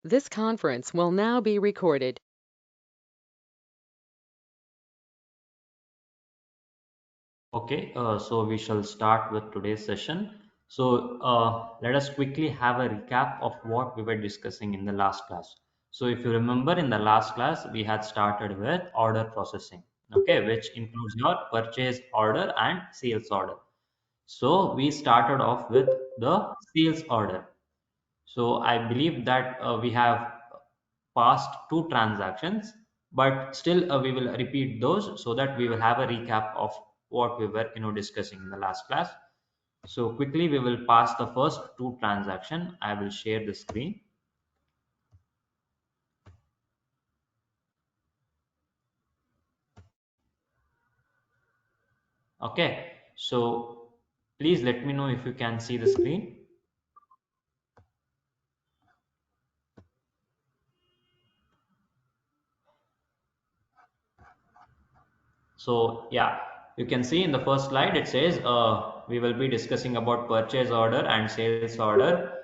This conference will now be recorded. Okay, so we shall start with today's session. So let us quickly have a recap of what we were discussing in the last class. So if you remember in the last class, we had started with order processing, okay, which includes your purchase order and sales order. So we started off with the sales order. So I believe that we have passed two transactions, but still we will repeat those so that we will have a recap of what we were discussing in the last class. So quickly we will pass the first two transaction. I will share the screen. Okay. So please let me know if you can see the screen. So yeah, you can see in the first slide it says we will be discussing about purchase order and sales order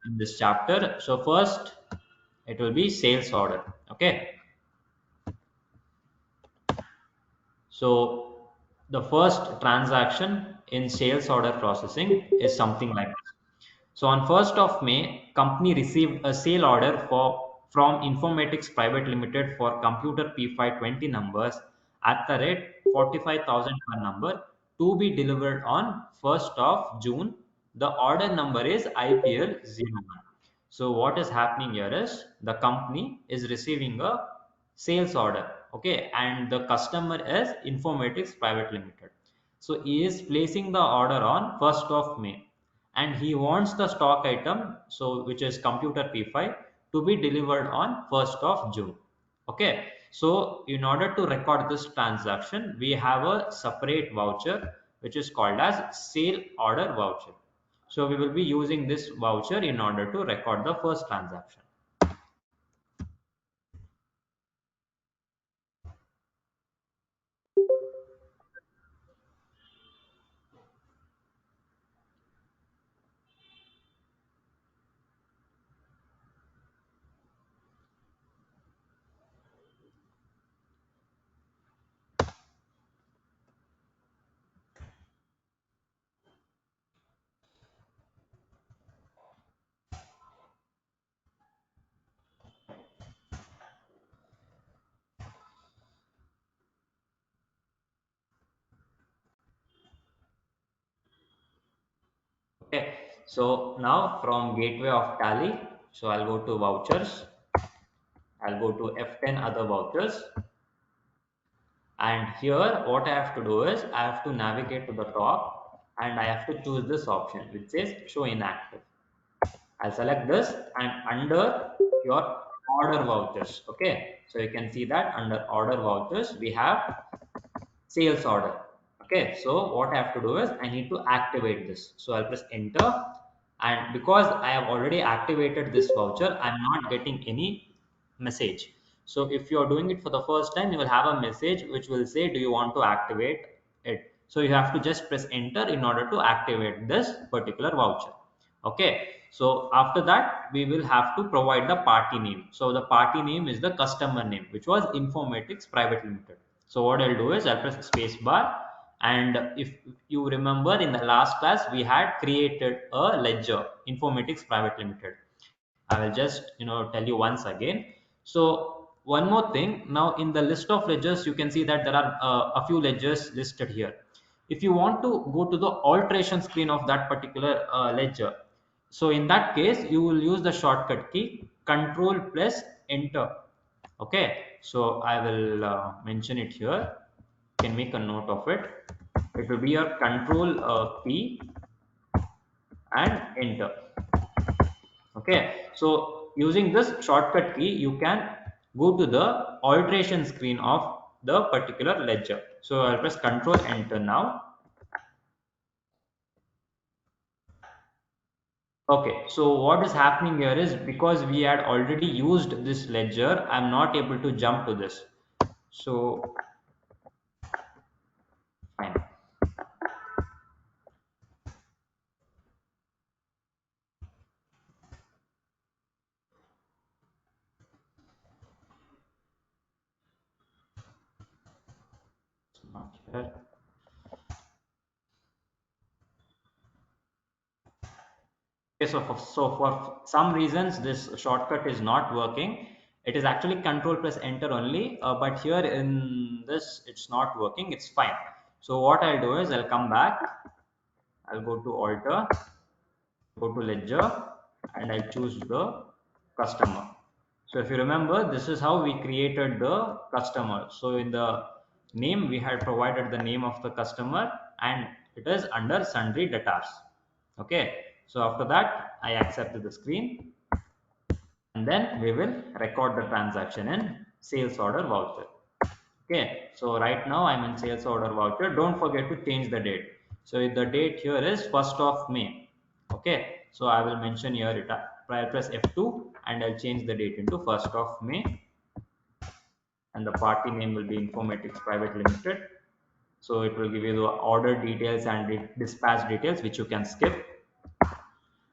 in this chapter. So first it will be sales order. Okay. So the first transaction in sales order processing is something like this. So on 1st of May, company received a sale order from Informatics Private Limited for computer P520 numbers at the rate 45,000 per number to be delivered on 1st of June. The order number is IPL01. So what is happening here is the company is receiving a sales order, okay, and the customer is Informatics Private Limited. So he is placing the order on 1st of May and he wants the stock item, so which is computer P5, to be delivered on 1st of June. Okay, so in order to record this transaction, we have a separate voucher which is called as sale order voucher. So we will be using this voucher in order to record the first transaction. Okay, so now from gateway of tally, so I'll go to vouchers, I'll go to F10 other vouchers, and here what I have to do is I have to navigate to the top and I have to choose this option which says show inactive. I'll select this and under your order vouchers. Okay, so you can see that under order vouchers we have sales order. Okay, so what I have to do is I need to activate this. So I'll press enter, and because I have already activated this voucher, I'm not getting any message. So if you're doing it for the first time, you will have a message which will say, do you want to activate it? So you have to just press enter in order to activate this particular voucher. Okay, so after that we will have to provide the party name. So the party name is the customer name, which was Informatics Private Limited. So what I'll do is I'll press space bar, and if you remember in the last class we had created a ledger Informatics Private Limited. I will just tell you once again. So one more thing, now in the list of ledgers you can see that there are a few ledgers listed here. If you want to go to the alteration screen of that particular ledger, so in that case you will use the shortcut key control plus enter. Okay, so I will mention it here. You can make a note of it. It will be your control key and enter. Okay, so using this shortcut key you can go to the alteration screen of the particular ledger. So I'll press control enter now. Okay, so what is happening here is because we had already used this ledger, I'm not able to jump to this. So fine. Okay, so now from gateway of tally, so I'll go to F10 other vouchers, and here what I have to do is I have to navigate to the top and I have to choose this option which says show inactive. So Okay, so for some reasons this shortcut is not working. It is actually control plus enter only, but here in this it's not working. It's fine. So what I'll do is I'll come back. I'll go to alter, go to ledger, and I choose the customer. So if you remember, this is how we created the customer. So in the name, we had provided the name of the customer and it is under sundry debtors. Okay. So after that, I accept the screen and then we will record the transaction in sales order voucher. Okay, so right now I'm in sales order voucher. Don't forget to change the date. So the date here is 1st of May. Okay, so I will mention here it. I press F2 and I'll change the date into 1st of May, and the party name will be Informatics Private Limited. So it will give you the order details and dispatch details, which you can skip.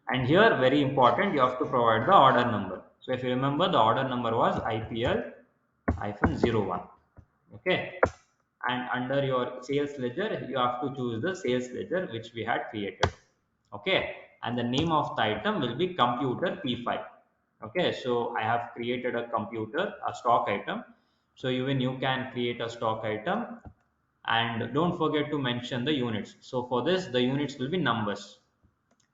And here, very important, you have to provide the order number. So if you remember, the order number was IPL-01. Okay, and under your sales ledger you have to choose the sales ledger which we had created. Okay, and the name of the item will be computer P5. Okay, so I have created a computer, a stock item. So even you can create a stock item, and don't forget to mention the units. So for this the units will be numbers.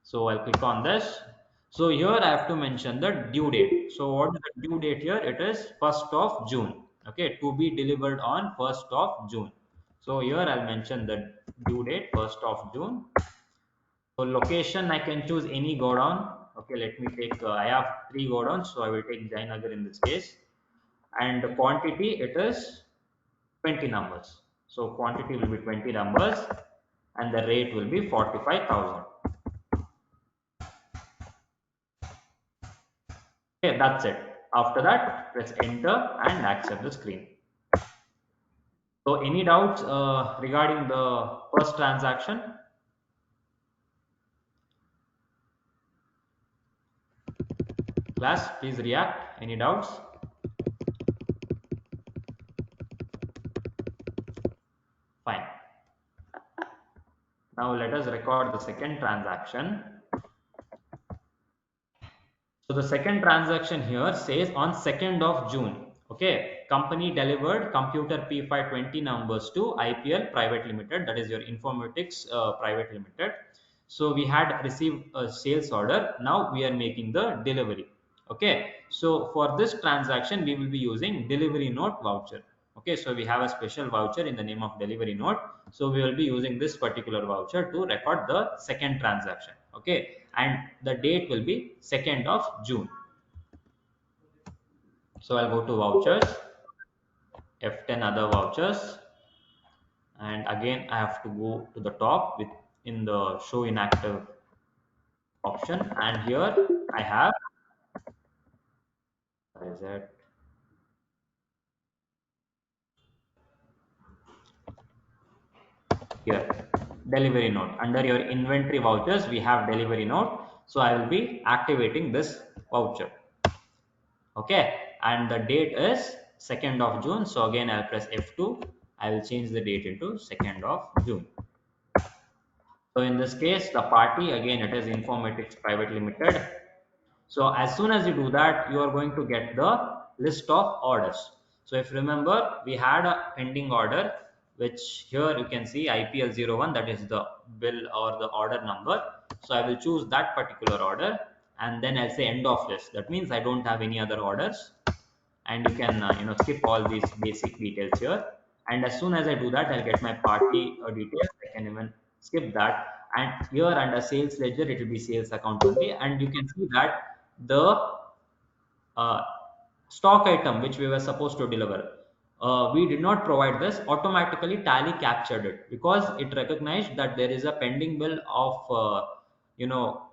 So I'll click on this. So here I have to mention the due date. So what is the due date here? It is 1st of June. Okay, to be delivered on 1st of June. So here I'll mention the due date 1st of June. So location I can choose any godown. Okay, let me take. I have 3 godowns, so I will take Jainagar in this case. And the quantity it is 20 numbers. So quantity will be 20 numbers, and the rate will be 45,000. Okay, that's it. After that, press enter and accept the screen. So any doubts regarding the first transaction? Class, please react. Any doubts? Fine. Now let us record the second transaction. So the second transaction here says on 2nd of June. Okay, company delivered computer P520 numbers to IPL Private Limited, that is your Informatics Private Limited. So we had received a sales order. Now we are making the delivery. Okay, so for this transaction we will be using delivery note voucher. Okay, so we have a special voucher in the name of delivery note. So we will be using this particular voucher to record the second transaction. Okay, and the date will be 2nd of June. So I'll go to vouchers, F10 other vouchers, and again I have to go to the top with in the show inactive option, and here I have, where is it? Here, delivery note. Under your inventory vouchers we have delivery note, so I will be activating this voucher. Okay, and the date is 2nd of June. So again I'll press F2. I will change the date into 2nd of June. So in this case, the party again it is Informatics Private Limited. So as soon as you do that, you are going to get the list of orders. So if you remember, we had a pending order, which here you can see IPL01, that is the bill or the order number. So I will choose that particular order and then I'll say end of list. That means I don't have any other orders, and you can skip all these basic details here. And as soon as I do that, I'll get my party details. I can even skip that, and here under sales ledger it will be sales account only, and you can see that the uh, stock item which we were supposed to deliver, we did not provide this. Automatically tally captured it because it recognized that there is a pending bill of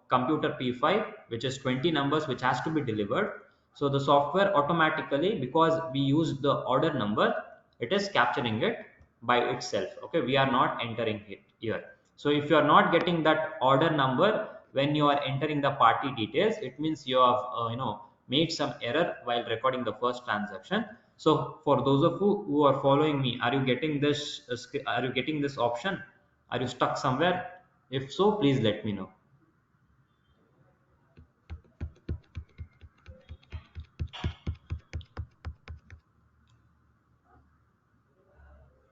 computer P5, which is 20 numbers, which has to be delivered. So the software automatically, because we use the order number, it is capturing it by itself. Okay, we are not entering it here. So if you are not getting that order number when you are entering the party details, it means you have made some error while recording the first transaction. So for those of you who are following me, are you getting this are you getting this option? Are you stuck somewhere? If so, please let me know.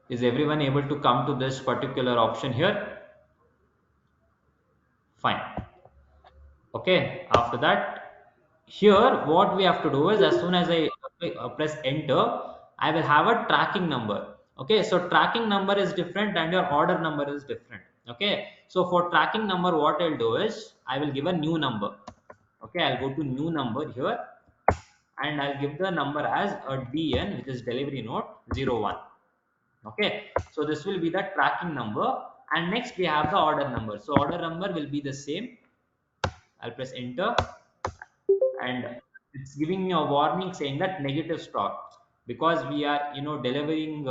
Is everyone able to come to this particular option here? Fine. Okay, after that, here what we have to do is, as soon as I press enter, I will have a tracking number. Okay, so tracking number is different and your order number is different. Okay, so for tracking number, what I'll do is I will give a new number. Okay, I'll go to new number here, and I'll give the number as a DN, which is delivery note 01. Okay, so this will be the tracking number, and next we have the order number. So order number will be the same. I'll press enter, and it's giving me a warning saying that negative stock, because we are delivering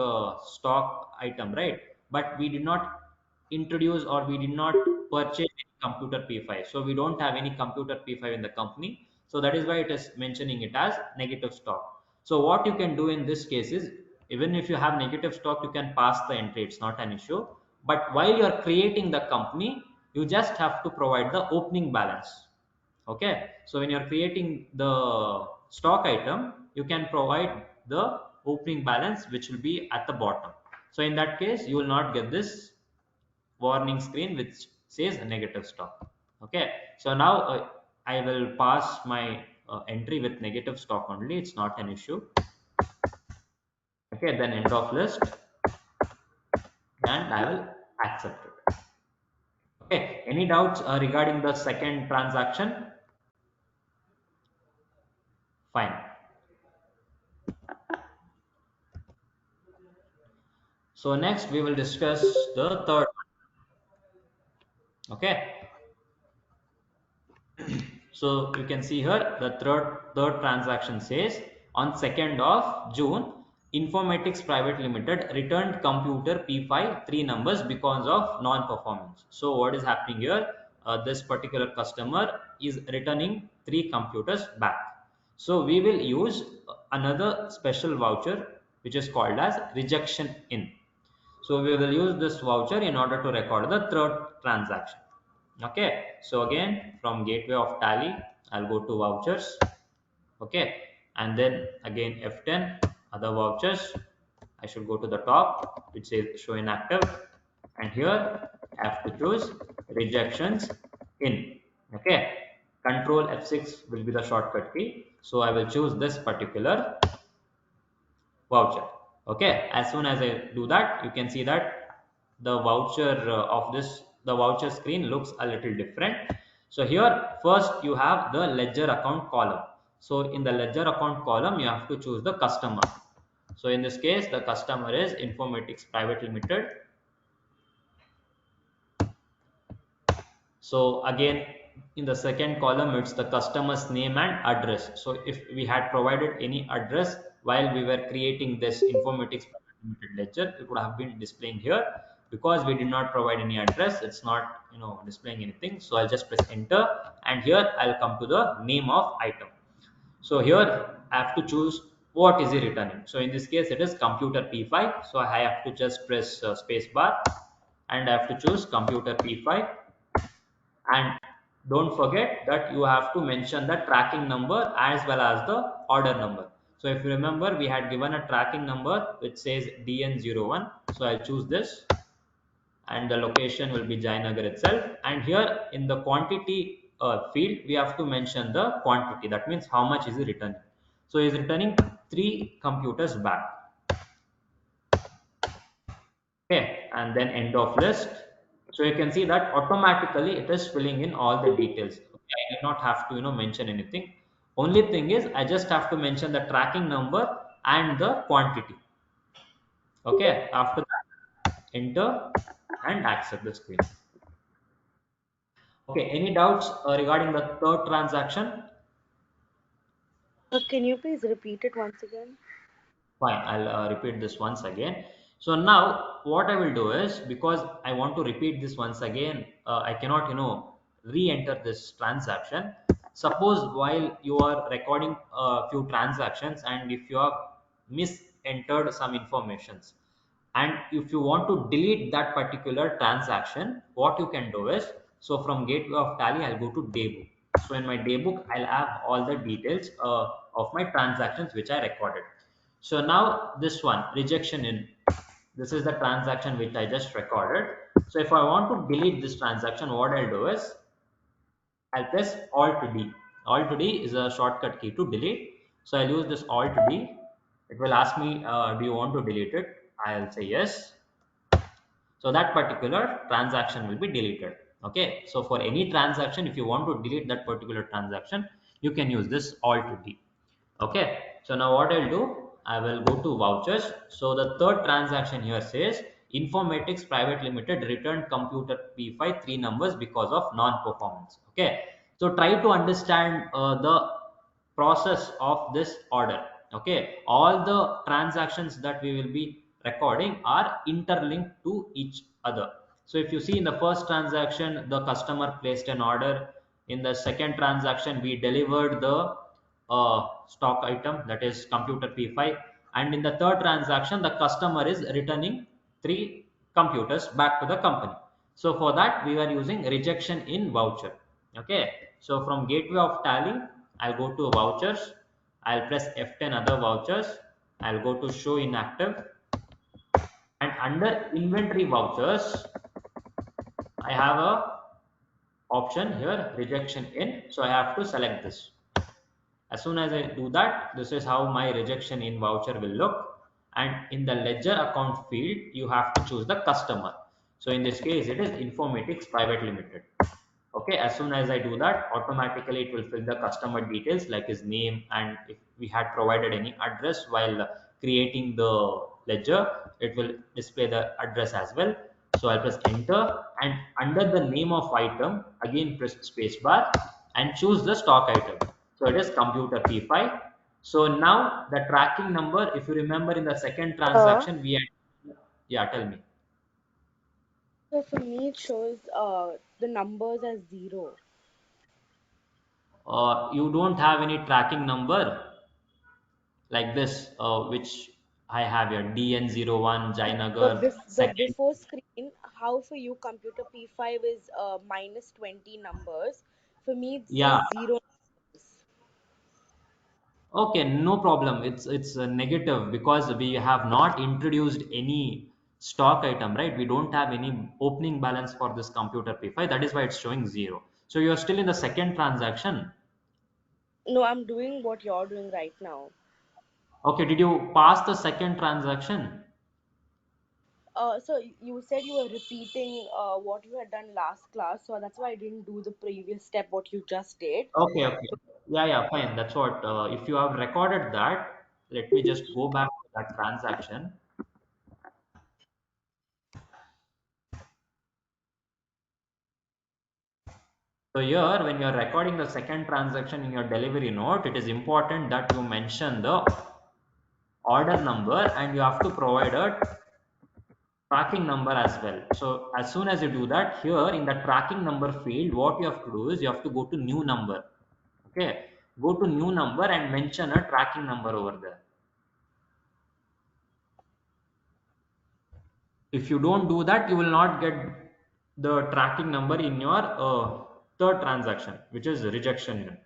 stock item, right? But we did not introduce, or we did not purchase any computer P5, so we don't have any computer P5 in the company, so that is why it is mentioning it as negative stock. So what you can do in this case is, even if you have negative stock, you can pass the entry, it's not an issue. But while you are creating the company, you just have to provide the opening balance. Okay, so when you're creating the stock item, you can provide the opening balance, which will be at the bottom. So in that case, you will not get this warning screen which says negative stock. Okay, so now I will pass my entry with negative stock only, it's not an issue. Okay, then end of list, and I will accept it. Okay, any doubts regarding the second transaction? Fine. So next we will discuss the third one. Okay, so you can see here the third transaction says, on 2nd of June, Informatics Private Limited returned computer P5 three numbers because of non-performance. So what is happening here? This particular customer is returning three computers back. So we will use another special voucher which is called as rejection in. So we will use this voucher in order to record the third transaction. Okay, so again from gateway of tally, I'll go to vouchers. Okay, and then again F10, other vouchers. I should go to the top which says show inactive, and here I have to choose rejections in. Okay, control F6 will be the shortcut key, so I will choose this particular voucher. Okay, as soon as I do that, you can see that the voucher of this the voucher screen looks a little different. So here first you have the ledger account column. So in the ledger account column, you have to choose the customer. So in this case, the customer is Informatics Private Limited. So again, in the second column, it's the customer's name and address. So if we had provided any address while we were creating this Informatics Private Limited ledger, it would have been displaying here. Because we did not provide any address, it's not displaying anything. So I'll just press enter, and here I'll come to the name of item. So here I have to choose what is he returning. So in this case, it is computer P5. So I have to just press space bar, and I have to choose computer P5. And don't forget that you have to mention the tracking number as well as the order number. So if you remember, we had given a tracking number which says DN01. So I'll choose this, and the location will be Jainagar itself. And here in the quantity field, we have to mention the quantity. That means how much is he returning. So he's returning three computers back. Okay, and then end of list. So you can see that automatically it is filling in all the details. Okay, I do not have to mention anything. Only thing is, I just have to mention the tracking number and the quantity. Okay, after that, enter and accept the screen. Okay, any doubts regarding the third transaction? Can you please repeat it once again? Fine, I'll repeat this once again. So now what I will do is, because I want to repeat this once again, I cannot, re-enter this transaction. Suppose while you are recording a few transactions, and if you have misentered some informations. And if you want to delete that particular transaction, what you can do is, so from gateway of Tally, I'll go to daybook. So in my daybook, I'll have all the details of my transactions which I recorded. So now this one, rejection in, this is the transaction which I just recorded. So if I want to delete this transaction, what I'll do is I'll press Alt D. Alt D is a shortcut key to delete. So I'll use this Alt D. It will ask me, do you want to delete it? I'll say yes. So that particular transaction will be deleted. Okay. So for any transaction, if you want to delete that particular transaction, you can use this Alt D. Okay. So now what I'll do, I will go to vouchers. So the third transaction here says Informatics Private Limited returned computer P5 three numbers because of non-performance. Okay. So try to understand the process of this order. Okay, all the transactions that we will be recording are interlinked to each other. So if you see in the first transaction, the customer placed an order. In the second transaction, we delivered the stock item, that is computer P5. And in the third transaction, the customer is returning three computers back to the company. So for that, we were using rejection in voucher. Okay, so from gateway of Tally, I'll go to vouchers. I'll press F10 other vouchers. I'll go to show inactive, and under inventory vouchers, I have a option here, rejection in. So I have to select this. As soon as I do that, this is how my rejection in voucher will look. And in the ledger account field, you have to choose the customer. So in this case, it is Informatics Private Limited. Okay, as soon as I do that, automatically it will fill the customer details like his name, and if we had provided any address while creating the ledger, it will display the address as well. So I'll press enter, and under the name of item, again press spacebar and choose the stock item. So it is computer P5. So now the tracking number, if you remember in the second Uh, transaction, we had, yeah, tell me. so for me, it shows the numbers as zero. You don't have any tracking number like this, which I have here, DN01 But Jainagar but second. before screen, how for you computer P5 is minus 20 numbers. For me, it Yeah, says zero numbers. okay, no problem. It's a negative because we have not introduced any stock item, right? We don't have any opening balance for this computer P5. That is why it's showing zero. So you're still in the second transaction. No, I'm doing what you're doing right now. Okay, did you pass the second transaction? So you said you were repeating what you had done last class, so that's why I didn't do the previous step what you just did. Okay, okay. Yeah, yeah, fine. That's what. If you have recorded that, let me just go back to that transaction. So here, when you're recording the second transaction in your delivery note, it is important that you mention the order number and you have to provide a tracking number as well. So as soon as you do that, here in the tracking number field, what you have to do is you have to go to new number. Okay, go to new number and mention a tracking number over there. If you don't do that, you will not get the tracking number in your third transaction, which is rejection.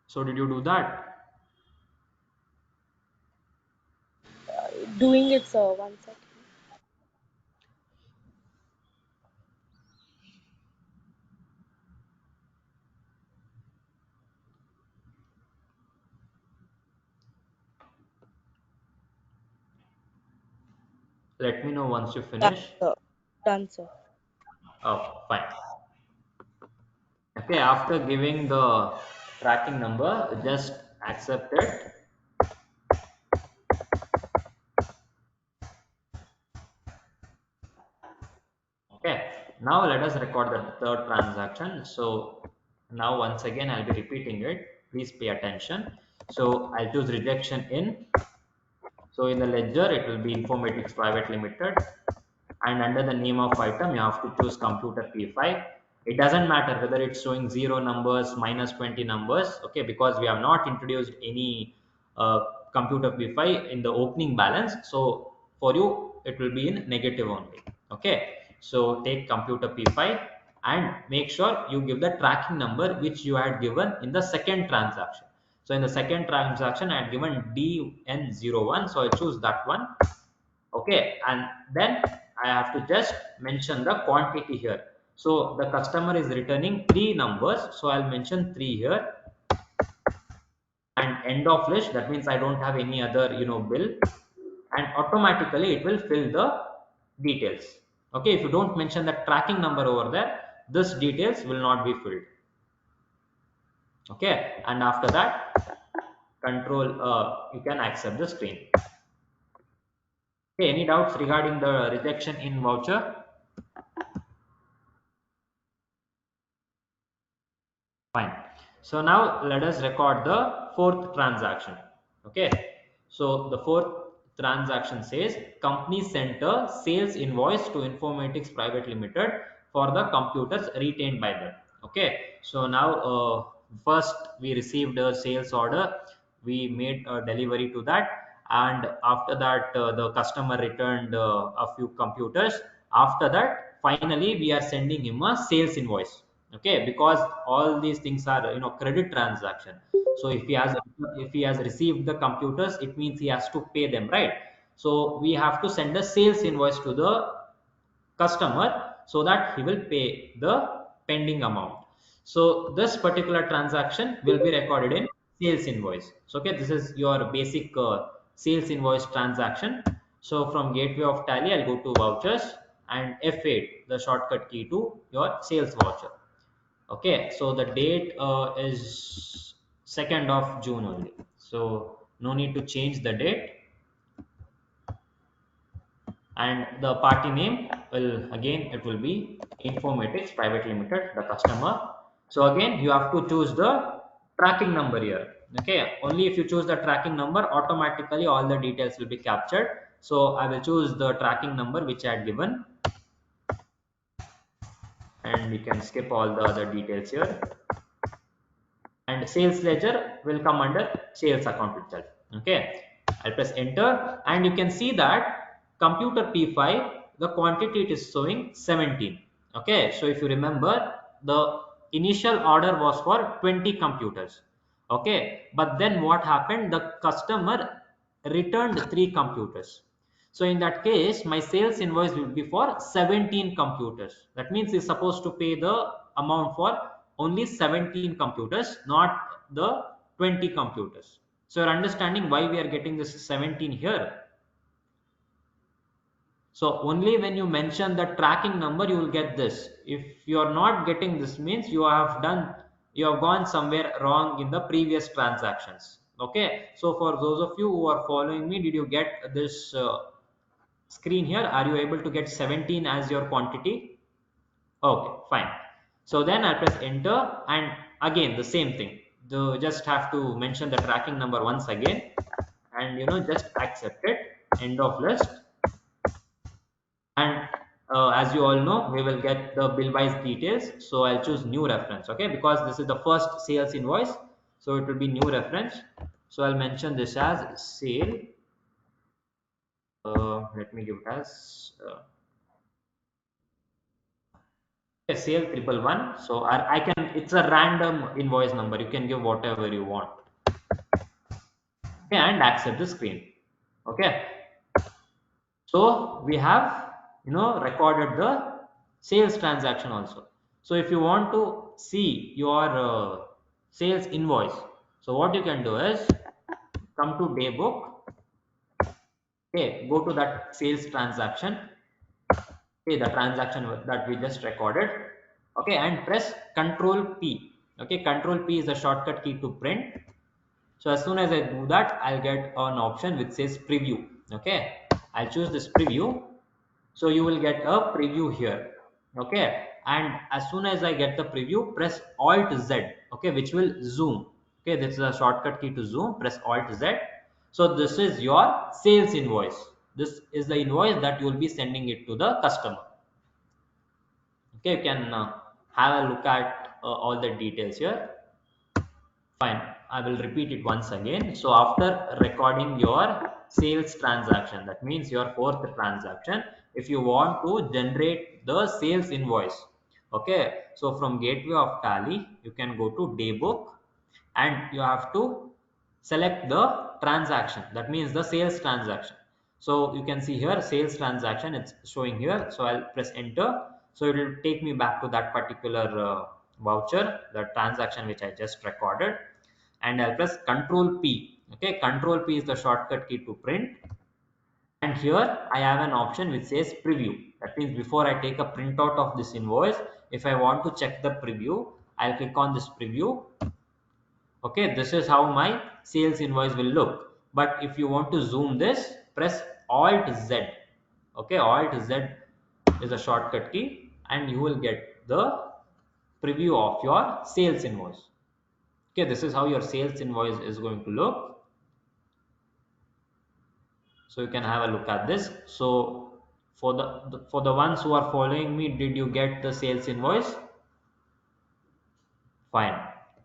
So did you do that? Doing it, sir. One second. Let me know once you Done, finish. sir. Done, sir. Oh, fine. Okay, after giving the tracking number, just accept it. Okay, now let us record the third transaction. So now once again, I'll be repeating it. Please pay attention. So I'll choose rejection in. So in the ledger, it will be Informatics Private Limited. And under the name of item, you have to choose computer P5. It doesn't matter whether it's showing 0 numbers, minus 20 numbers, okay, because we have not introduced any computer p5 in the opening balance. So for you, it will be in negative only. Okay, so take computer p5 and make sure you give the tracking number which you had given in the second transaction. So in the second transaction, I had given DN01, so I choose that one. Okay, and then I have to just mention the quantity here. So the customer is returning three numbers, so I'll mention three here. And end of list, that means I don't have any other bill, and automatically it will fill the details. Okay, if you don't mention the tracking number over there, this details will not be filled. Okay, and after that, control, you can accept the screen. Okay, any doubts regarding the rejection in voucher? Fine. So now let us record the fourth transaction. Okay. So the fourth transaction says company sent a sales invoice to Informatics Private Limited for the computers retained by them. Okay. So now first we received a sales order. We made a delivery to that, and after that the customer returned a few computers. After that, finally we are sending him a sales invoice. Okay, because all these things are credit transaction. So if he has received the computers, it means he has to pay them, right? So we have to send a sales invoice to the customer so that he will pay the pending amount. So this particular transaction will be recorded in sales invoice. So okay, this is your basic sales invoice transaction. So from gateway of tally, I'll go to vouchers and F8, the shortcut key to your sales voucher. Okay, so the date is 2nd of June only. So no need to change the date, and the party name will, again it will be Informatics Private Limited, the customer. So again you have to choose the tracking number here. Okay, only if you choose the tracking number, automatically all the details will be captured. So I will choose the tracking number which I had given, and we can skip all the other details here, and sales ledger will come under sales account itself. Okay, I'll press enter, and you can see that computer p5, the quantity it is showing 17. Okay, so if you remember, the initial order was for 20 computers. Okay, but then what happened, the customer returned three computers. So in that case, my sales invoice will be for 17 computers. That means he's supposed to pay the amount for only 17 computers, not the 20 computers. So you're understanding why we are getting this 17 here. So only when you mention the tracking number, you will get this. If you are not getting this, means you have gone somewhere wrong in the previous transactions. Okay. So for those of you who are following me, did you get this screen here? Are you able to get 17 as your quantity? Okay, fine. So then I press enter, and again the same thing. Just have to mention the tracking number once again, and just accept it. End of list. And as you all know, we will get the bill wise details. So I'll choose new reference. Okay, because this is the first sales invoice, so it will be new reference. So I'll mention this as sale. Let me give it as sale 111. So I can, it's a random invoice number. You can give whatever you want. Okay, and accept the screen. Okay. So we have, recorded the sales transaction also. So if you want to see your sales invoice, so what you can do is come to day book. Okay, go to that sales transaction. Okay, the transaction that we just recorded. Okay, and press Control P. Okay, Control P is the shortcut key to print. So as soon as I do that, I'll get an option which says preview. Okay, I'll choose this preview. So you will get a preview here. Okay, and as soon as I get the preview, press Alt Z. Okay, which will zoom. Okay, this is a shortcut key to zoom. Press Alt Z. So this is your sales invoice. This is the invoice that you will be sending it to the customer. Okay, you can have a look at all the details here. Fine. I will repeat it once again. So after recording your sales transaction, that means your fourth transaction, if you want to generate the sales invoice, okay. So from Gateway of Tally, you can go to Daybook and you have to select the transaction. That means the sales transaction. So you can see here sales transaction. It's showing here. So I'll press enter. So it will take me back to that particular voucher, the transaction which I just recorded, and I'll press Control P. Okay, Control P is the shortcut key to print. And here I have an option which says preview. That means before I take a printout of this invoice, if I want to check the preview, I'll click on this preview. Okay, this is how my sales invoice will look. But if you want to zoom this, press Alt Z. Okay, Alt Z is a shortcut key, and you will get the preview of your sales invoice. Okay, this is how your sales invoice is going to look. So you can have a look at this. So for the ones who are following me, did you get the sales invoice? Fine.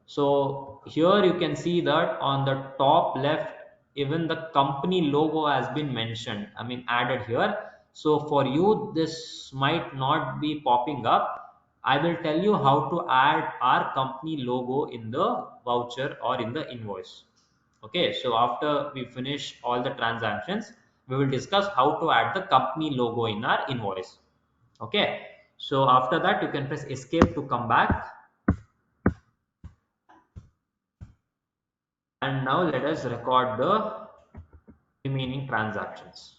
So here you can see that on the top left, even the company logo has been mentioned, I mean added here. So for you, this might not be popping up. I will tell you how to add our company logo in the voucher or in the invoice. Okay, so after we finish all the transactions, we will discuss how to add the company logo in our invoice. Okay, so after that, you can press escape to come back. And now let us record the remaining transactions.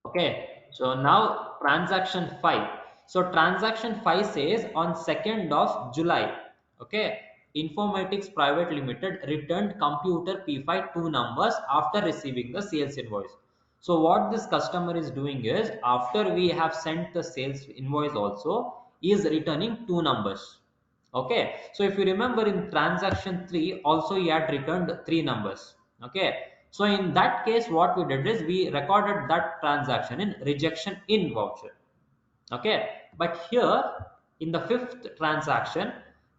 Okay, so now transaction 5. So transaction 5 says on 2nd of July. Okay, Informatics Private Limited returned computer P5 two numbers after receiving the sales invoice. So what this customer is doing is, after we have sent the sales invoice also, is returning two numbers. Okay, so if you remember in transaction 3 also he had returned three numbers. Okay, so in that case what we did is we recorded that transaction in rejection in voucher. Okay, but here in the fifth transaction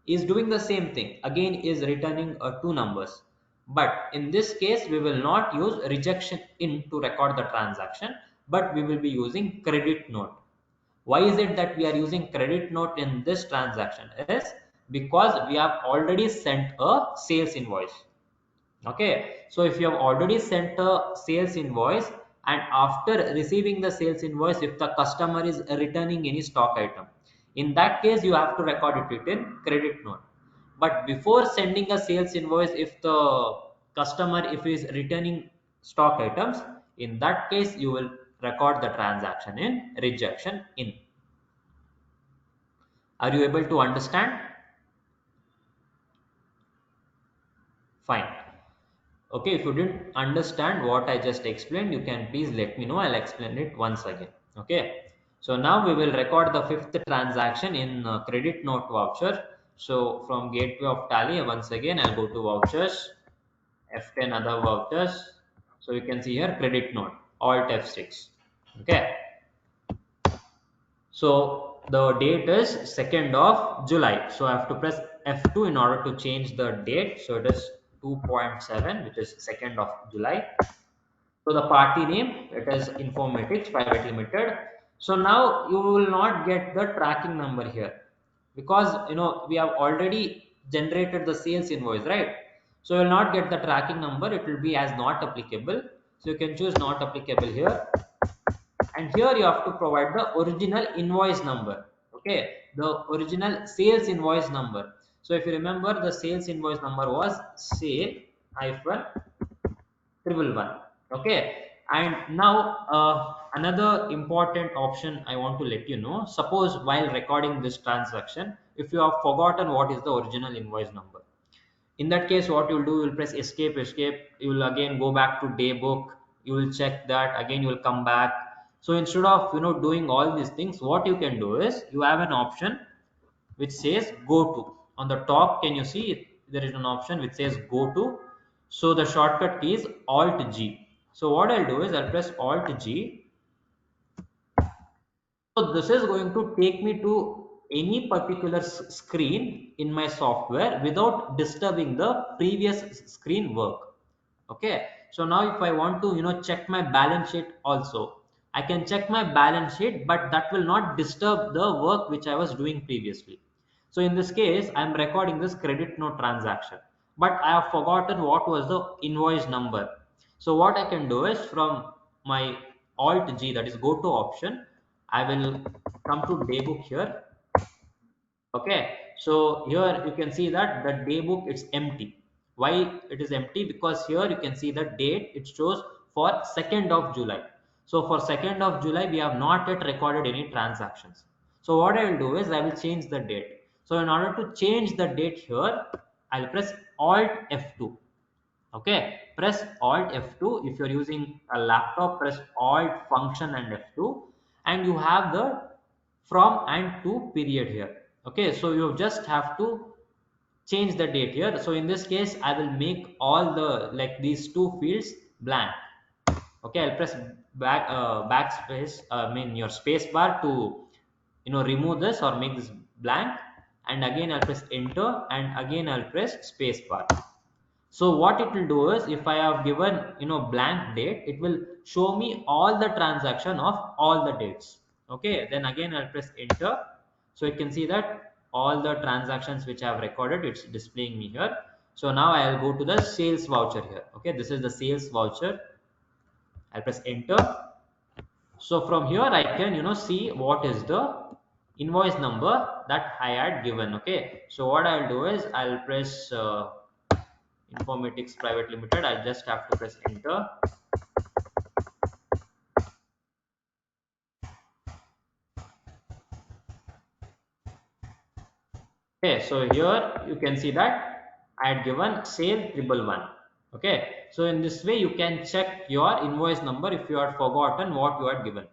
is doing the same thing, again is returning two numbers, but in this case we will not use rejection in to record the transaction, but we will be using credit note. Why is it that we are using credit note in this transaction? Is because we have already sent a sales invoice. Okay, so if you have already sent a sales invoice, and after receiving the sales invoice, if the customer is returning any stock item, in that case you have to record it in credit note. But before sending a sales invoice, if the customer if is returning stock items, in that case you will record the transaction in rejection in. Are you able to understand? Fine. Okay, if you didn't understand what I just explained, you can please let me know. I'll explain it once again. Okay. So now we will record the fifth transaction in credit note voucher. So from Gateway of Tally, once again, I'll go to vouchers, F10 other vouchers. So you can see here credit note, Alt F6. Okay. So the date is 2nd of July. So I have to press F2 in order to change the date. So it is 2.7, which is 2nd of July. So the party name, it is Informatics Private Limited. So now you will not get the tracking number here, because we have already generated the sales invoice, right? So you will not get the tracking number. It will be as not applicable. So you can choose not applicable here, and here you have to provide the original invoice number. Okay, the original sales invoice number. So if you remember, the sales invoice number was sale hyphen triple one. Okay, and now another important option I want to let you know. Suppose while recording this transaction, if you have forgotten what is the original invoice number, in that case what you'll do, you'll press escape, you will again go back to daybook, you will check that, again you will come back. So instead of doing all these things, what you can do is you have an option which says go to. On the top, can you see it? There is an option which says go to. So the shortcut key is alt G. So what I'll do is I'll press alt G. So this is going to take me to any particular screen in my software without disturbing the previous screen work. Okay, so now if I want to check my balance sheet also, I can check my balance sheet, but that will not disturb the work which I was doing previously. So in this case, I'm recording this credit note transaction, but I have forgotten what was the invoice number. So what I can do is, from my alt G, that is go to option, I will come to daybook here. Okay, so here you can see that the day book, it's empty. Why it is empty? Because here you can see the date, it shows for 2nd of July. So for 2nd of July we have not yet recorded any transactions. So what I will do is I will change the date. So in order to change the date here, I'll press alt F2. Okay, press alt F2. If you're using a laptop, press alt function and F2, and you have the from and to period here. Okay, so you just have to change the date here. So in this case, I will make all the, like, these two fields blank. Okay, I'll press backspace, I mean your space bar, to remove this or make this blank, and again I'll press enter, and again I'll press space bar. So what it will do is, if I have given blank date, it will show me all the transaction of all the dates. Okay, then again I'll press enter. So you can see that all the transactions which I have recorded, it's displaying me here. So now I'll go to the sales voucher here. Okay, this is the sales voucher. I'll press enter. So from here I can see what is the invoice number that I had given. Okay, so what I'll do is I'll press Informatics Private Limited. I just have to press enter. Okay, so here you can see that I had given sale 111. Okay, so in this way you can check your invoice number if you had forgotten what you had given.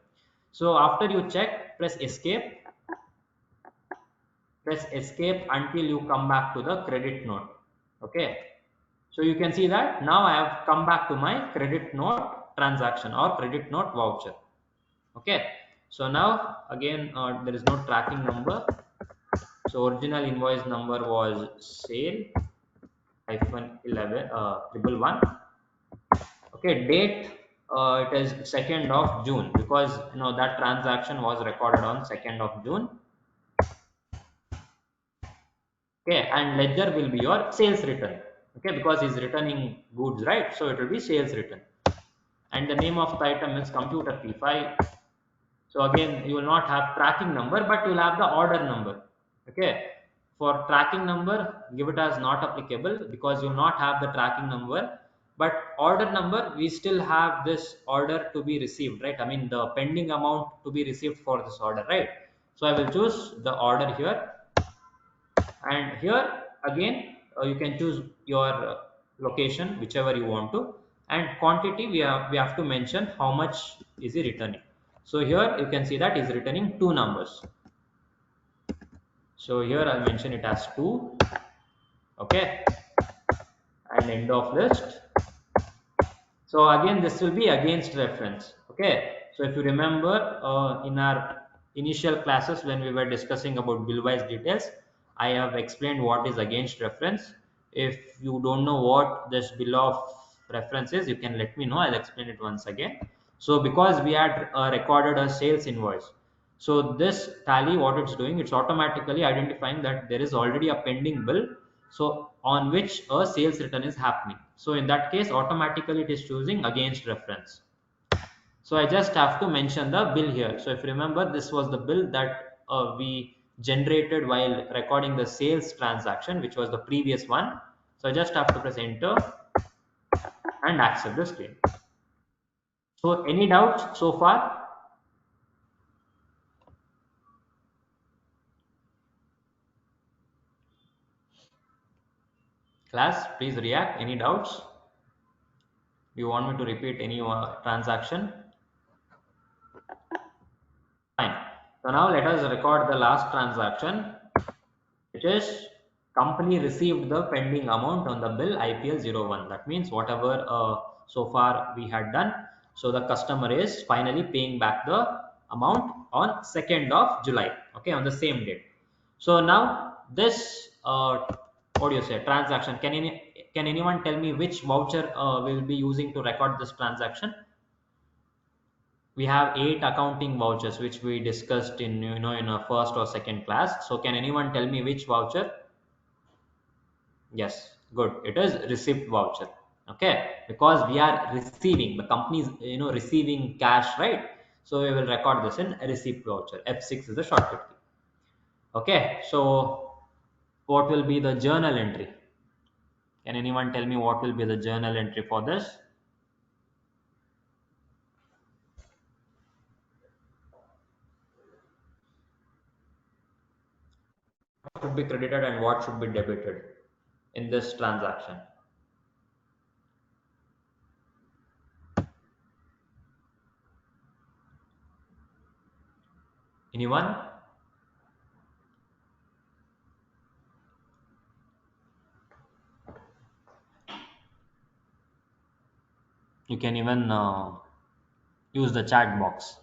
So after you check, press escape until you come back to the credit note. Okay, so you can see that now I have come back to my credit note transaction or credit note voucher. Okay, so now again there is no tracking number. So original invoice number was sale hyphen 11 triple one. Okay, date, it is 2nd of June, because that transaction was recorded on 2nd of June. Okay, and ledger will be your sales return. Okay, because he's returning goods, right? So it will be sales return. And the name of the item is computer P5. So again, you will not have tracking number, but you will have the order number. Okay, for tracking number, give it as not applicable, because you will not have the tracking number. But order number, we still have this order to be received, right? I mean the pending amount to be received for this order, right? So I will choose the order here, and here again you can choose your location, whichever you want to, and quantity, we have to mention how much is he returning. So here you can see that is returning two numbers. So here I'll mention it as 2. Okay, and end of list. So again, this will be against reference. Okay, so if you remember in our initial classes when we were discussing about bill wise details, I have explained what is against reference. If you don't know what this bill of reference is, you can let me know. I'll explain it once again. So because we had recorded a sales invoice, so this tally, what it's doing, it's automatically identifying that there is already a pending bill, so on which a sales return is happening. So in that case, automatically it is choosing against reference. So I just have to mention the bill here. So if you remember, this was the bill that we generated while recording the sales transaction, which was the previous one. So I just have to press enter and accept the screen. So any doubts so far? Class, please react. Any doubts? Do you want me to repeat any transaction? Fine. So now let us record the last transaction, which is company received the pending amount on the bill IPL 01. That means whatever so far we had done. So the customer is finally paying back the amount on 2nd of July. Okay, on the same date. So now this what do you say transaction, can anyone tell me which voucher we'll be using to record this transaction? We have 8 accounting vouchers which we discussed in in a first or second class. So can anyone tell me which voucher? Yes, good, it is receipt voucher. Okay, because we are receiving, the company is receiving cash, right? So we will record this in a receipt voucher. F6 is the shortcut key. Okay, so what will be the journal entry? Can anyone tell me what will be the journal entry for this? What should be credited and what should be debited in this transaction? Anyone? You can even use the chat box.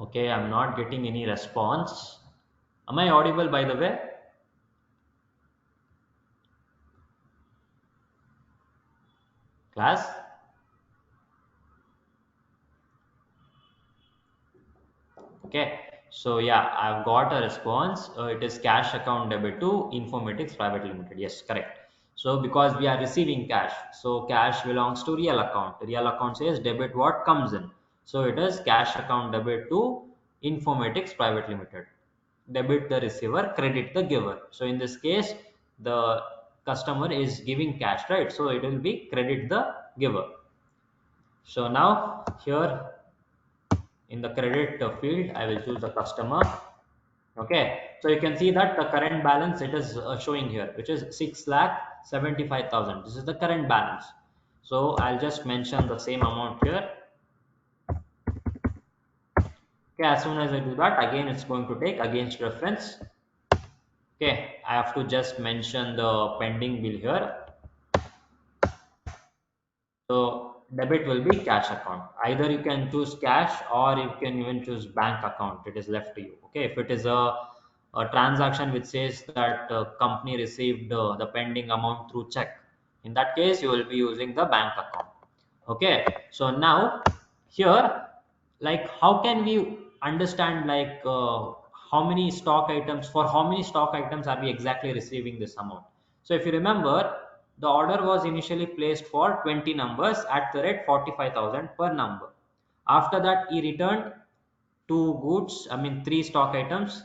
Okay, I'm not getting any response. Am I audible by the way? Class? Okay, so yeah, I've got a response. It is cash account debit to Informatics Private Limited. Yes, correct. So because we are receiving cash, so cash belongs to real account. Real account says debit what comes in. So it is cash account debit to Informatics Private Limited. Debit the receiver, credit the giver. So in this case, the customer is giving cash, right? So it will be credit the giver. So now here in the credit field, I will choose the customer. Okay, so you can see that the current balance it is showing here, which is 6,75,000. This is the current balance. So I'll just mention the same amount here. Okay, as soon as I do that, again it's going to take against reference. Okay, I have to just mention the pending bill here. So debit will be cash account. Either you can choose cash or you can even choose bank account. It is left to you. Okay, if it is a transaction which says that company received the pending amount through check, in that case you will be using the bank account. Okay, so now here, like how can we understand like how many stock items, for how many stock items are we exactly receiving this amount? So if you remember, the order was initially placed for 20 numbers at the rate 45,000 per number. After that he returned two goods, I mean three stock items.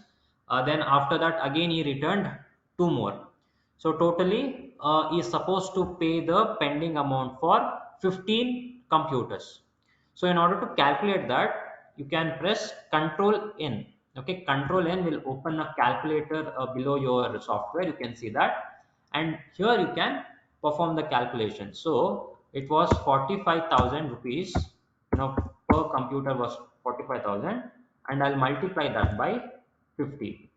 Then after that again he returned two more. So totally he is supposed to pay the pending amount for 15 computers. So in order to calculate that, you can press Control N. Okay, Control N will open a calculator below your software. You can see that, and here you can perform the calculation. So it was 45,000 rupees. Per computer was 45,000, and I'll multiply that by 50.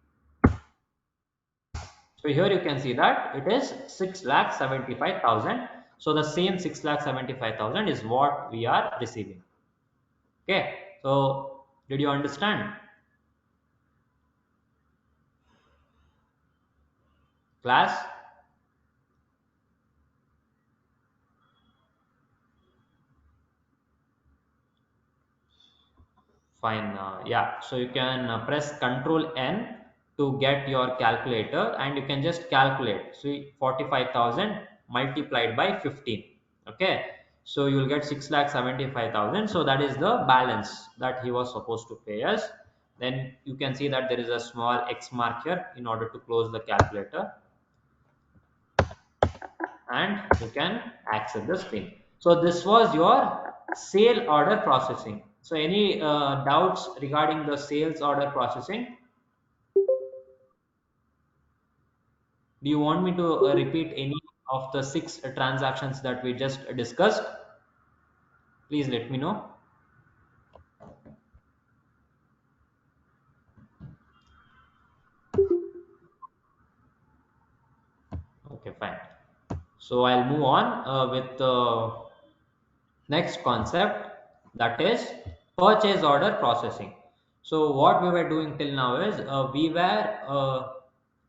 So here you can see that it is 6,75,000. So the same 6,75,000 is what we are receiving. Okay, so did you understand? Class? Fine. Yeah, so you can press Control N to get your calculator and you can just calculate. So 45,000 multiplied by 15. Okay, so you will get 6,75,000. So that is the balance that he was supposed to pay us. Then you can see that there is a small X mark here in order to close the calculator, and you can access the screen. So this was your sale order processing. So any doubts regarding the sales order processing? Do you want me to repeat any of the 6 transactions that we just discussed? Please let me know. So I'll move on with the next concept, that is purchase order processing. So what we were doing till now is we were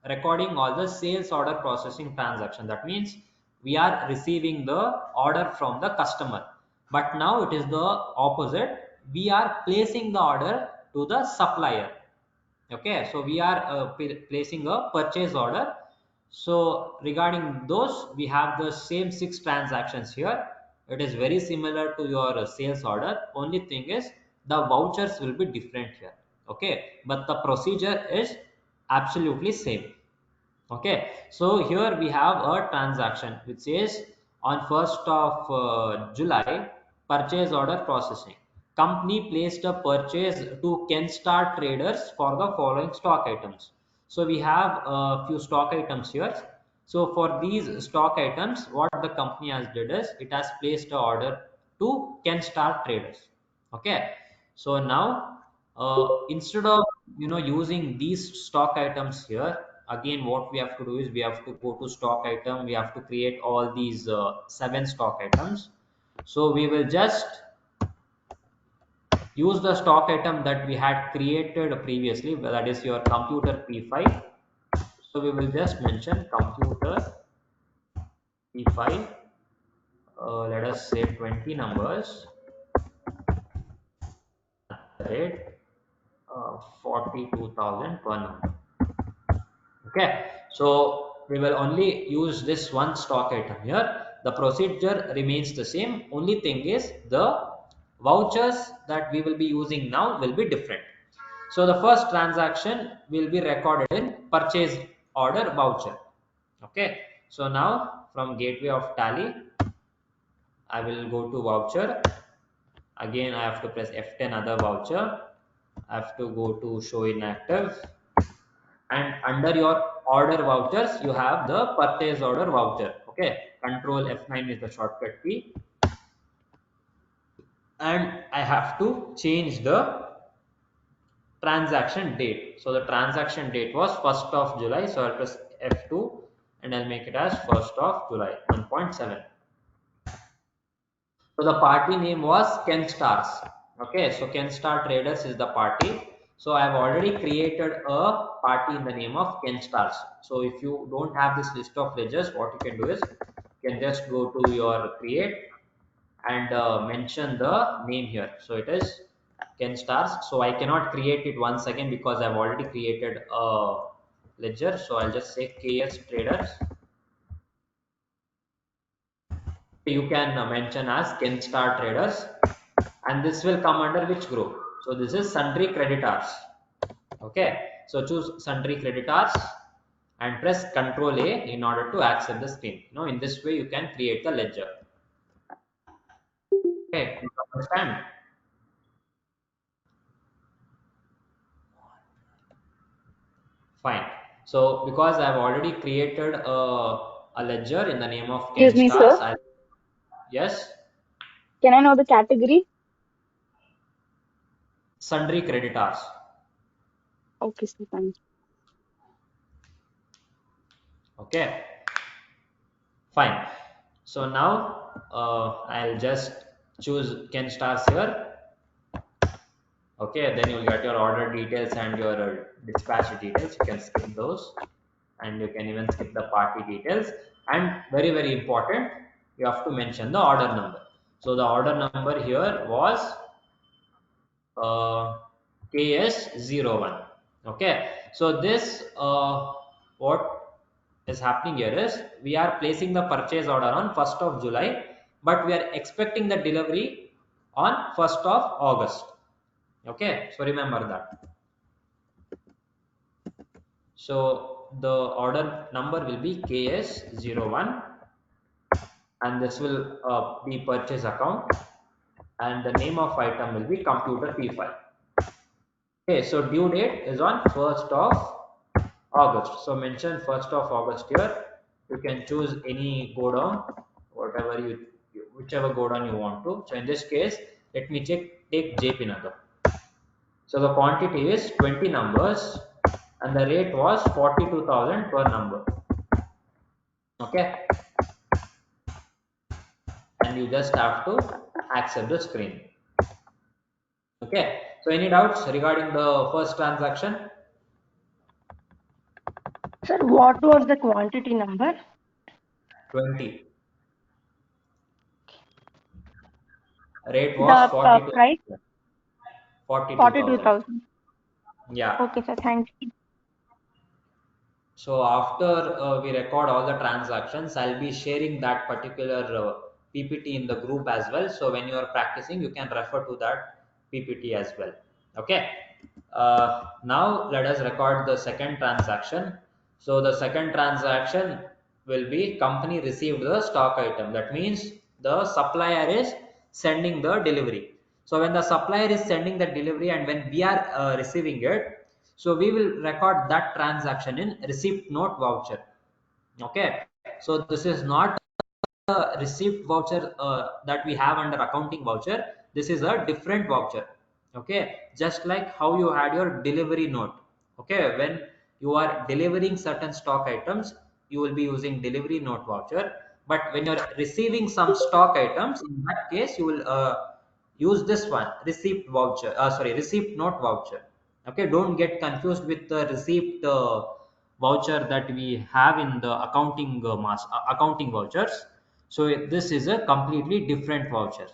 recording all the sales order processing transaction. That means we are receiving the order from the customer, but now it is the opposite. We are placing the order to the supplier. Okay, so we are placing a purchase order. So regarding those, we have the same six transactions here. It is very similar to your sales order. Only thing is the vouchers will be different here. Okay, but the procedure is absolutely same. Okay, so here we have a transaction which says on 1st of July, purchase order processing. Company placed a purchase to Kenstar traders for the following stock items. So we have a few stock items here. So for these stock items, what the company has did is it has placed an order to Kenstar traders. Okay, so now instead of using these stock items here, again what we have to do is we have to go to stock item. We have to create all these seven stock items. So we will just use the stock item that we had created previously, well, that is your computer P5. So we will just mention computer P5, let us say 20 numbers, rate 42,000 per number. Okay, so we will only use this one stock item here. The procedure remains the same. Only thing is the vouchers that we will be using now will be different. So the first transaction will be recorded in purchase order voucher. Okay, so now from gateway of tally, I will go to voucher. Again, I have to press F10 other voucher. I have to go to show inactive, and under your order vouchers you have the purchase order voucher. Okay, control F9 is the shortcut key, and I have to change the transaction date. So the transaction date was 1st of July, so I'll press F2 and I'll make it as 1st of July 1.7. So the party name was Ken Stars. Okay, so Ken Star Traders is the party. So I have already created a party in the name of Ken Stars. So if you don't have this list of ledgers, what you can do is you can just go to your create and mention the name here. So it is Ken Stars. So I cannot create it once again because I've already created a ledger. So I'll just say KS Traders. You can mention as Ken Star Traders, and this will come under which group? So this is sundry creditors. Okay, so choose sundry creditors and press Ctrl A in order to access the screen. In this way you can create the ledger. Okay, you understand? Fine. So because I have already created a ledger in the name of Excuse Ken me, Stars, sir. yes, Can I know the category? sundry creditors. Okay, sir. Thank you. Okay, fine. So now I'll just choose Ken Stars here. Okay, then you'll get your order details and your dispatch details. You can skip those, and you can even skip the party details. And very, very important, you have to mention the order number. So the order number here was KS01. Okay, so this what is happening here is we are placing the purchase order on 1st of July, but we are expecting the delivery on 1st of August. Okay, so remember that. So the order number will be KS01, and this will be purchase account, and the name of item will be computer P5. Okay, so due date is on 1st of August. So mention 1st of August here. You can choose any go down, whatever whichever go down you want to. So in this case, let me take JP Nagar. So the quantity is 20 numbers and the rate was 42,000 per number. Okay. and you just have to accept the screen. Okay, so any doubts regarding the first transaction? Sir, what was the quantity number? 20. Rate was The 42. price 42,000. 42,000. Yeah. Okay, sir. Thank you. So after we record all the transactions, I'll be sharing that particular PPT in the group as well. So when you are practicing, you can refer to that PPT as well. Okay. Now let us record the second transaction. So the second transaction will be company received the stock item. That means the supplier is sending the delivery. So when the supplier is sending the delivery and when we are receiving it, so we will record that transaction in receipt note voucher. Okay, so this is not receipt voucher that we have under accounting voucher. This is a different voucher. Okay, just like how you had your delivery note. Okay, when you are delivering certain stock items, you will be using delivery note voucher. But when you're receiving some stock items, in that case you will use this one, receipt voucher, sorry, receipt note voucher. Okay, don't get confused with the receipt voucher that we have in the accounting vouchers. So this is a completely different voucher.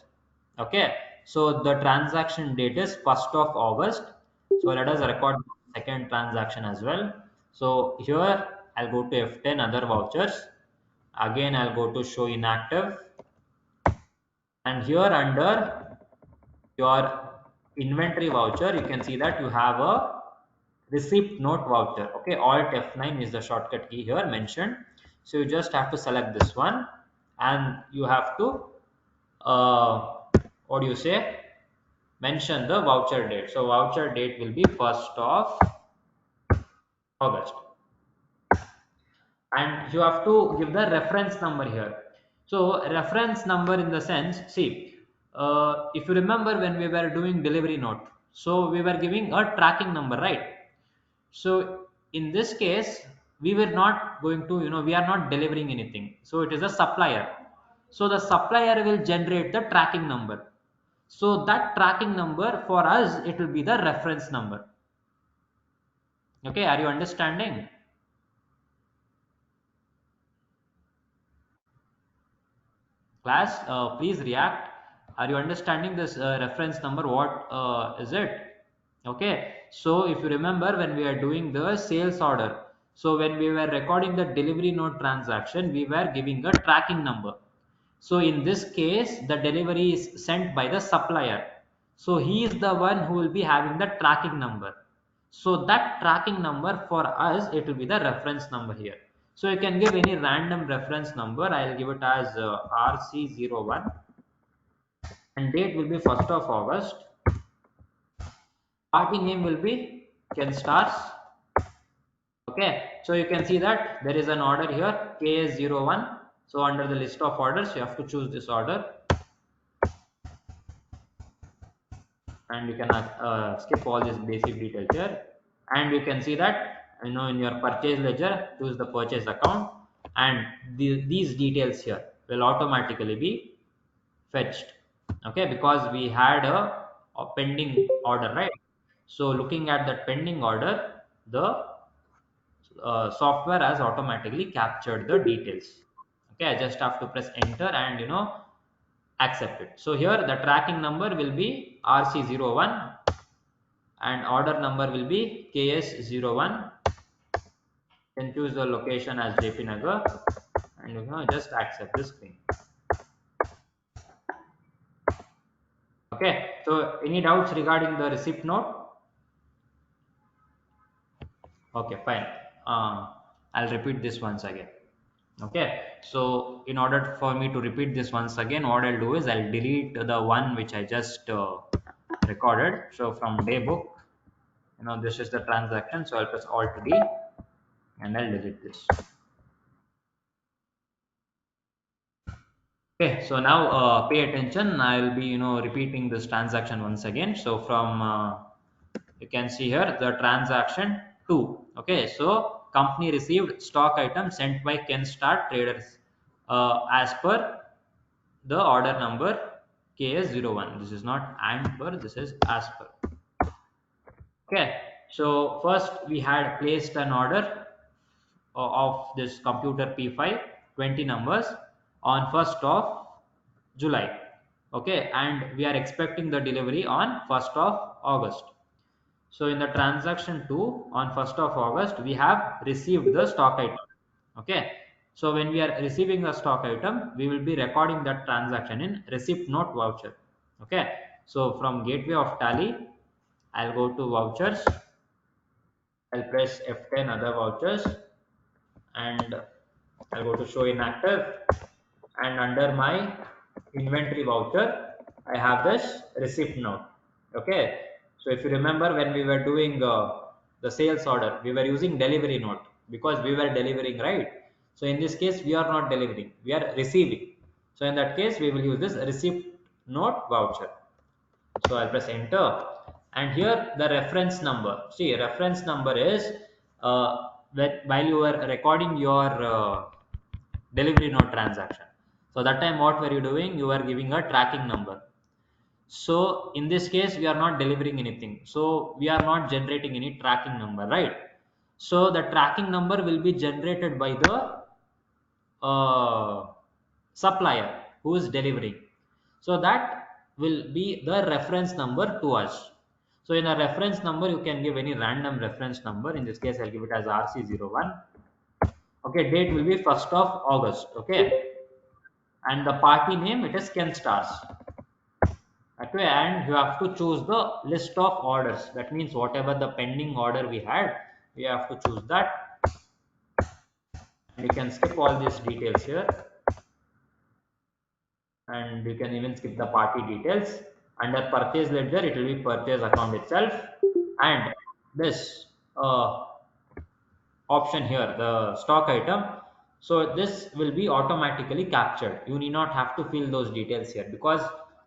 Okay, so the transaction date is 1st of August. So let us record the second transaction as well. So here I'll go to F10 other vouchers. Again I'll go to show inactive, and here under your inventory voucher you can see that you have a receipt note voucher. Okay, alt F9 is the shortcut key here mentioned. So you just have to select this one, and you have to uh, what do you say, mention the voucher date. So voucher date will be 1st of August, and you have to give the reference number here. So reference number in the sense, see, if you remember when we were doing delivery note, so we were giving a tracking number, right? So in this case we were not going to, we are not delivering anything, so it is a supplier. So the supplier will generate the tracking number. So that tracking number for us, it will be the reference number. Okay, are you understanding? Class, please react. Are you understanding this reference number? What is it? Okay, so if you remember when we are doing the sales order, so when we were recording the delivery note transaction, we were giving a tracking number. So in this case, the delivery is sent by the supplier. So he is the one who will be having the tracking number. So that tracking number for us, it will be the reference number here. So you can give any random reference number. I'll give it as RC01, and date will be 1st of August. Party name will be Ken Stars. Okay, so you can see that there is an order here KS01. So under the list of orders, you have to choose this order, and you can skip all these basic details here. And you can see that, in your purchase ledger, choose the purchase account, and these details here will automatically be fetched. Okay, because we had a pending order, right? So looking at that pending order, the software has automatically captured the details. Okay, I just have to press enter and accept it. So here the tracking number will be RC01 and order number will be KS01. Then choose the location as JP Nagar, and just accept this thing. Okay, so any doubts regarding the receipt note? Okay, fine. I'll repeat this once again. Okay, so in order for me to repeat this once again, what I'll do is I'll delete the one which I just recorded. So from daybook, this is the transaction. So I'll press Alt D and I'll delete this. Okay, so now pay attention. I'll be repeating this transaction once again. So from you can see here the transaction 2. Okay, so company received stock item sent by Ken Star Traders as per the order number KS01. This is not and per, this is as per. Okay, so first we had placed an order of this computer P5, 20 numbers on 1st of July. Okay, and we are expecting the delivery on 1st of August. So in the transaction 2 on 1st of August, we have received the stock item. Okay, so when we are receiving the stock item, we will be recording that transaction in receipt note voucher. Okay, so from gateway of tally, I'll go to vouchers. I'll press F10 other vouchers, and I'll go to show inactive, and under my inventory voucher I have this receipt note. Okay, so if you remember, when we were doing the sales order, we were using delivery note because we were delivering, right? So in this case we are not delivering, we are receiving. So in that case we will use this receipt note voucher. So I'll press enter, and here the reference number, see, reference number is while you were recording your delivery note transaction. So that time what were you doing? You were giving a tracking number. So in this case we are not delivering anything, so we are not generating any tracking number, right? So the tracking number will be generated by the uh, supplier who is delivering. So that will be the reference number to us. So in a reference number you can give any random reference number. In this case I'll give it as RC01. Okay, date will be 1st of August. Okay, and the party name, it is Ken Stars. Okay, and you have to choose the list of orders. That means whatever the pending order we had, we have to choose that. You can skip all these details here, and you can even skip the party details. Under purchase ledger, it will be purchase account itself, and this option here, the stock item, so this will be automatically captured. You need not have to fill those details here because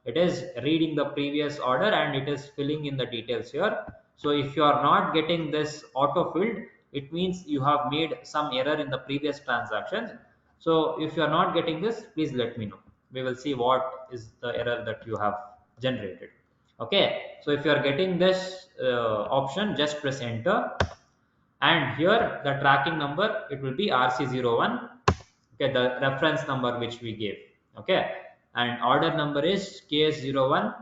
it is reading the previous order and it is filling in the details here. So if you are not getting this auto filled, it means you have made some error in the previous transactions. So if you are not getting this, please let me know. We will see what is the error that you have generated. Okay, so if you are getting this option, just press enter, and here the tracking number, it will be RC01. Okay, the reference number which we gave. Okay, and order number is KS01.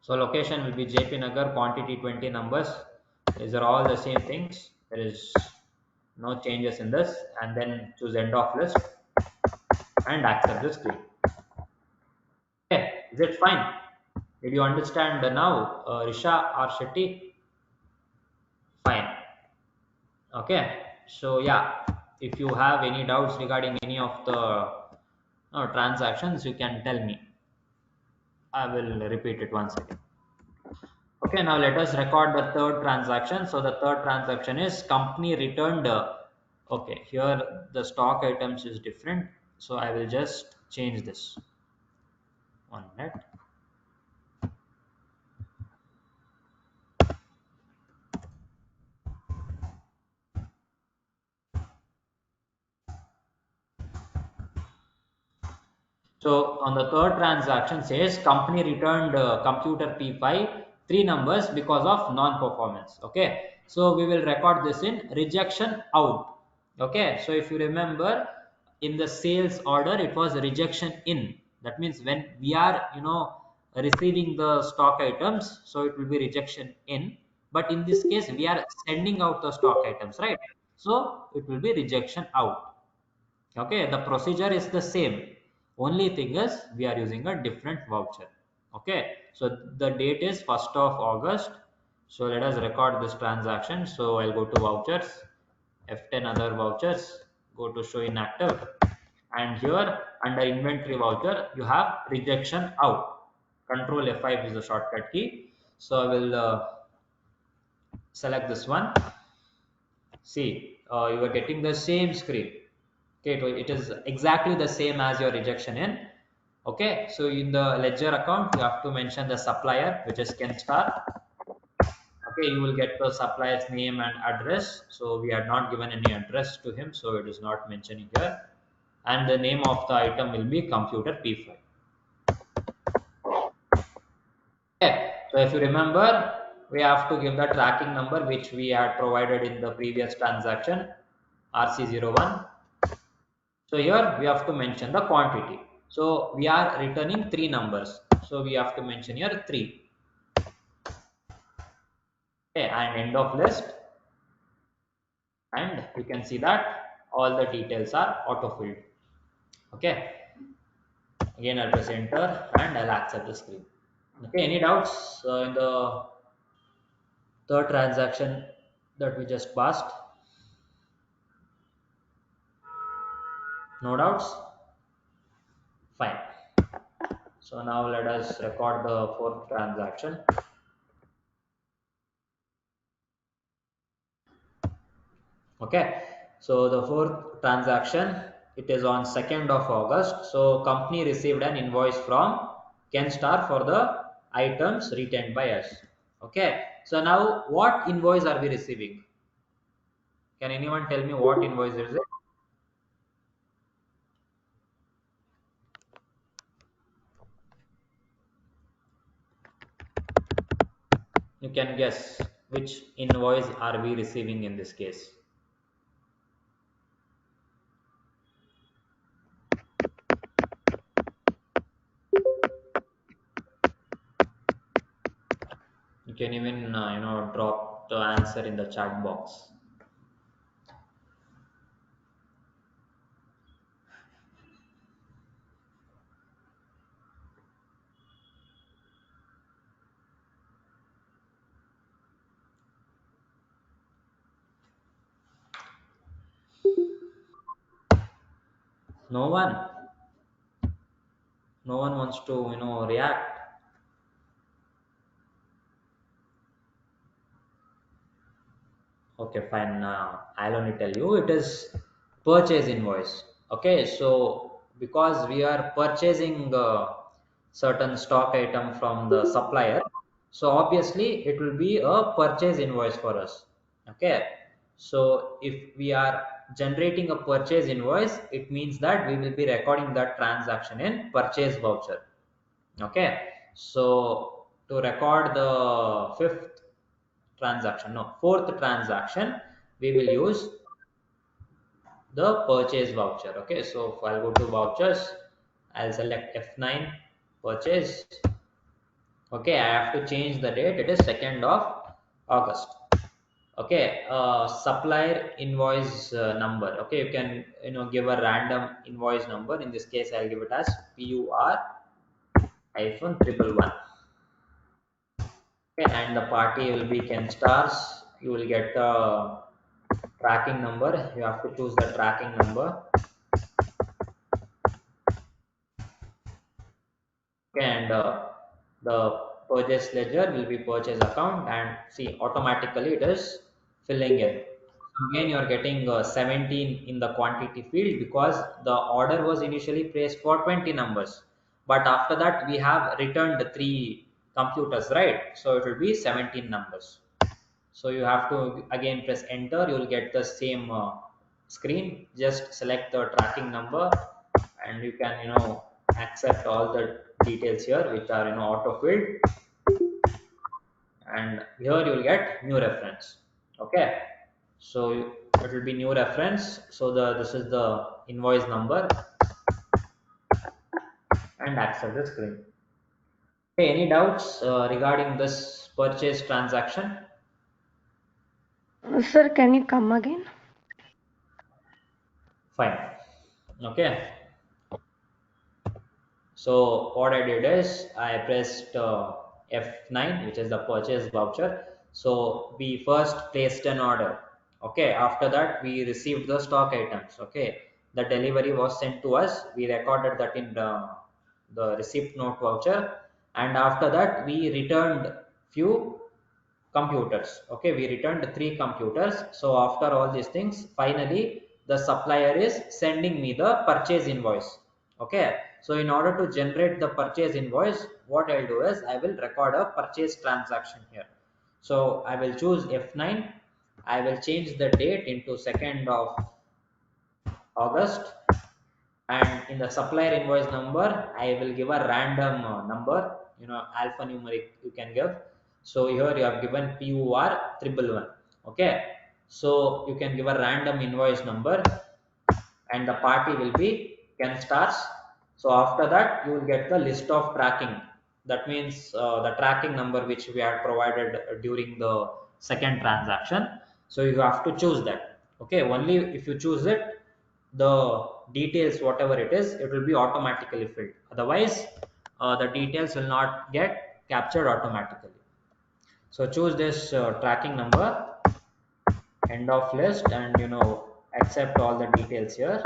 So location will be JP Nagar, quantity 20 numbers. These are all the same things. There is no changes in this, and then choose end of list and accept this claim. Okay, is it fine? Did you understand now, Risha or Shetty? Fine. Okay, so yeah, if you have any doubts regarding any of the transactions, you can tell me. I will repeat it once again. Okay, now let us record the third transaction. So the third transaction is company returned. Okay, here the stock items is different, so I will just change this. 1 minute. So on the third transaction says company returned computer P5 three numbers because of non-performance. Okay, so we will record this in rejection out. Okay, so if you remember, in the sales order it was rejection in. That means when we are receiving the stock items, so it will be rejection in. But in this case we are sending out the stock items, right? So it will be rejection out. Okay, the procedure is the same, only thing is we are using a different voucher. Okay, so the date is 1st of August. So let us record this transaction. So I'll go to vouchers, F10 other vouchers, go to show inactive, and here under inventory voucher you have rejection out. Control F5 is the shortcut key. So I will select this one. See, you are getting the same screen. Okay, so it is exactly the same as your rejection in. Okay, so in the ledger account you have to mention the supplier, which is Kenstar. Okay, you will get the supplier's name and address. So we had not given any address to him, so it is not mentioning here. and the name of the item will be computer P5. Okay, so if you remember, we have to give the tracking number which we had provided in the previous transaction, RC01. So here we have to mention the quantity. So we are returning three numbers. So we have to mention here 3. Okay, and end of list. And you can see that all the details are auto-filled. Okay, again I'll press enter and I'll accept the screen. Okay, any doubts in the third transaction that we just passed? No doubts? Fine. So now let us record the fourth transaction. Okay, so the fourth transaction, it is on 2nd of August. So company received an invoice from Ken Star for the items retained by us. Okay, so now what invoice are we receiving? Can anyone tell me what invoice is it? You can guess which invoice are we receiving in this case. You can even drop the answer in the chat box. No one, no one wants to react. Okay, fine. I'll only tell you it is purchase invoice. Okay, so because we are purchasing certain stock item from the supplier, so obviously it will be a purchase invoice for us. Okay, so if we are generating a purchase invoice, it means that we will be recording that transaction in purchase voucher. Okay, so to record the fourth transaction, we will use the purchase voucher. Okay, so if I'll go to vouchers, I'll select F9 purchase. Okay, I have to change the date, it is 2nd of August. Okay, supplier invoice number. Okay, you can give a random invoice number. In this case I'll give it as PUR hyphen 111. Okay, and the party will be Ken Stars. You will get a tracking number. You have to choose the tracking number. Okay, and the purchase ledger will be purchase account, and see automatically it is filling in. So again you are getting 17 in the quantity field because the order was initially placed for 20 numbers, but after that we have returned 3 computers, right? So it will be 17 numbers. So you have to again press enter, you will get the same screen. Just select the tracking number and you can accept all the details here which are auto filled, and here you will get new reference. Okay, so it will be new reference. So this is the invoice number, and accept the screen. Okay, any doubts regarding this purchase transaction? Sir, can you come again? Fine. Okay, so what I did is I pressed F9, which is the purchase voucher. So we first placed an order. Okay, after that we received the stock items. Okay, the delivery was sent to us. We recorded that in the receipt note voucher, and after that we returned few computers. Okay, we returned 3 computers. So after all these things, finally the supplier is sending me the purchase invoice. Okay, so in order to generate the purchase invoice, what I'll do is I will record a purchase transaction here. So I will choose F9. I will change the date into 2nd of August. And in the supplier invoice number, I will give a random number, alphanumeric you can give. So here you have given PUR 111. Okay, so you can give a random invoice number, and the party will be Ken stars. So after that, you will get the list of tracking. That means the tracking number which we had provided during the second transaction. So you have to choose that. Okay, only if you choose it, the details, whatever it is, it will be automatically filled. Otherwise, the details will not get captured automatically. So choose this tracking number, end of list, and accept all the details here.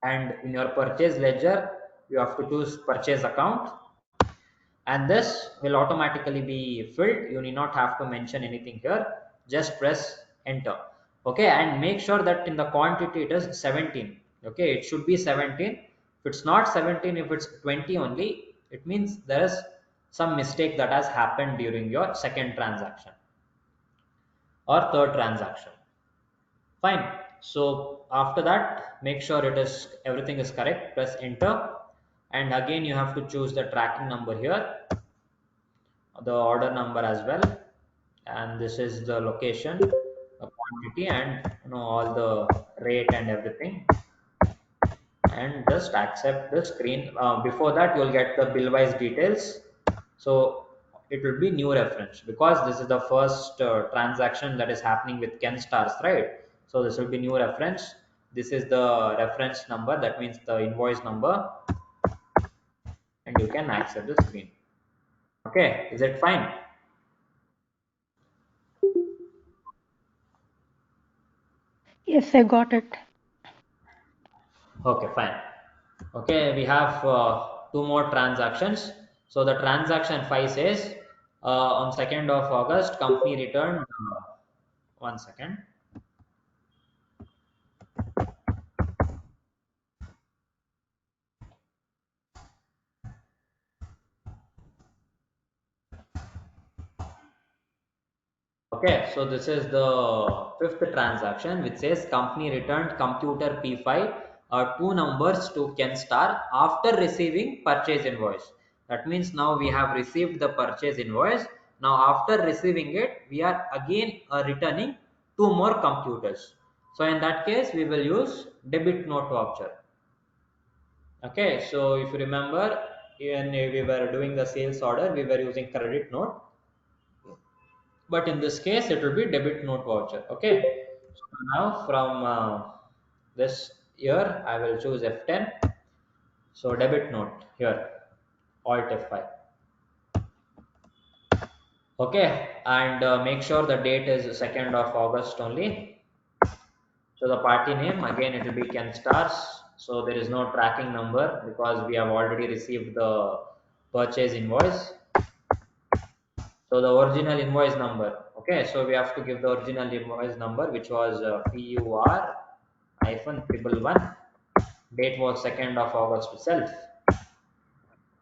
And in your purchase ledger, you have to choose purchase account, and this will automatically be filled. You need not have to mention anything here, just press enter. Okay, and make sure that in the quantity it is 17. Okay, it should be 17. If it's not 17, if it's 20 only, it means there is some mistake that has happened during your second transaction or third transaction. Fine. So after that, make sure it is everything is correct. Press enter, and again you have to choose the tracking number here, the order number as well, and this is the location, the quantity, and all the rate and everything, and just accept the screen. Before that, you will get the bill wise details. So it will be new reference because this is the first transaction that is happening with Ken stars, right? So this will be new reference. This is the reference number, that means the invoice number, and you can accept the screen. Okay, is it fine? Yes, I got it. Okay, fine. Okay, we have two more transactions. So the transaction 5 says on 2nd of August, company returned. One second. Okay, so this is the fifth transaction which says company returned computer P5 two numbers to Kenstar after receiving purchase invoice. That means now we have received the purchase invoice. Now after receiving it, we are again returning two more computers. So in that case, we will use debit note voucher. Okay, so if you remember, when we were doing the sales order, we were using credit note, but in this case it will be debit note voucher. Okay, so now from this year I will choose F10. So debit note here, alt F5. Okay, and make sure the date is 2nd of August only. So the party name, again it will be Ken stars. So there is no tracking number because we have already received the purchase invoice. So the original invoice number. Okay, so we have to give the original invoice number, which was PUR hyphen 111. Date was 2nd of August itself.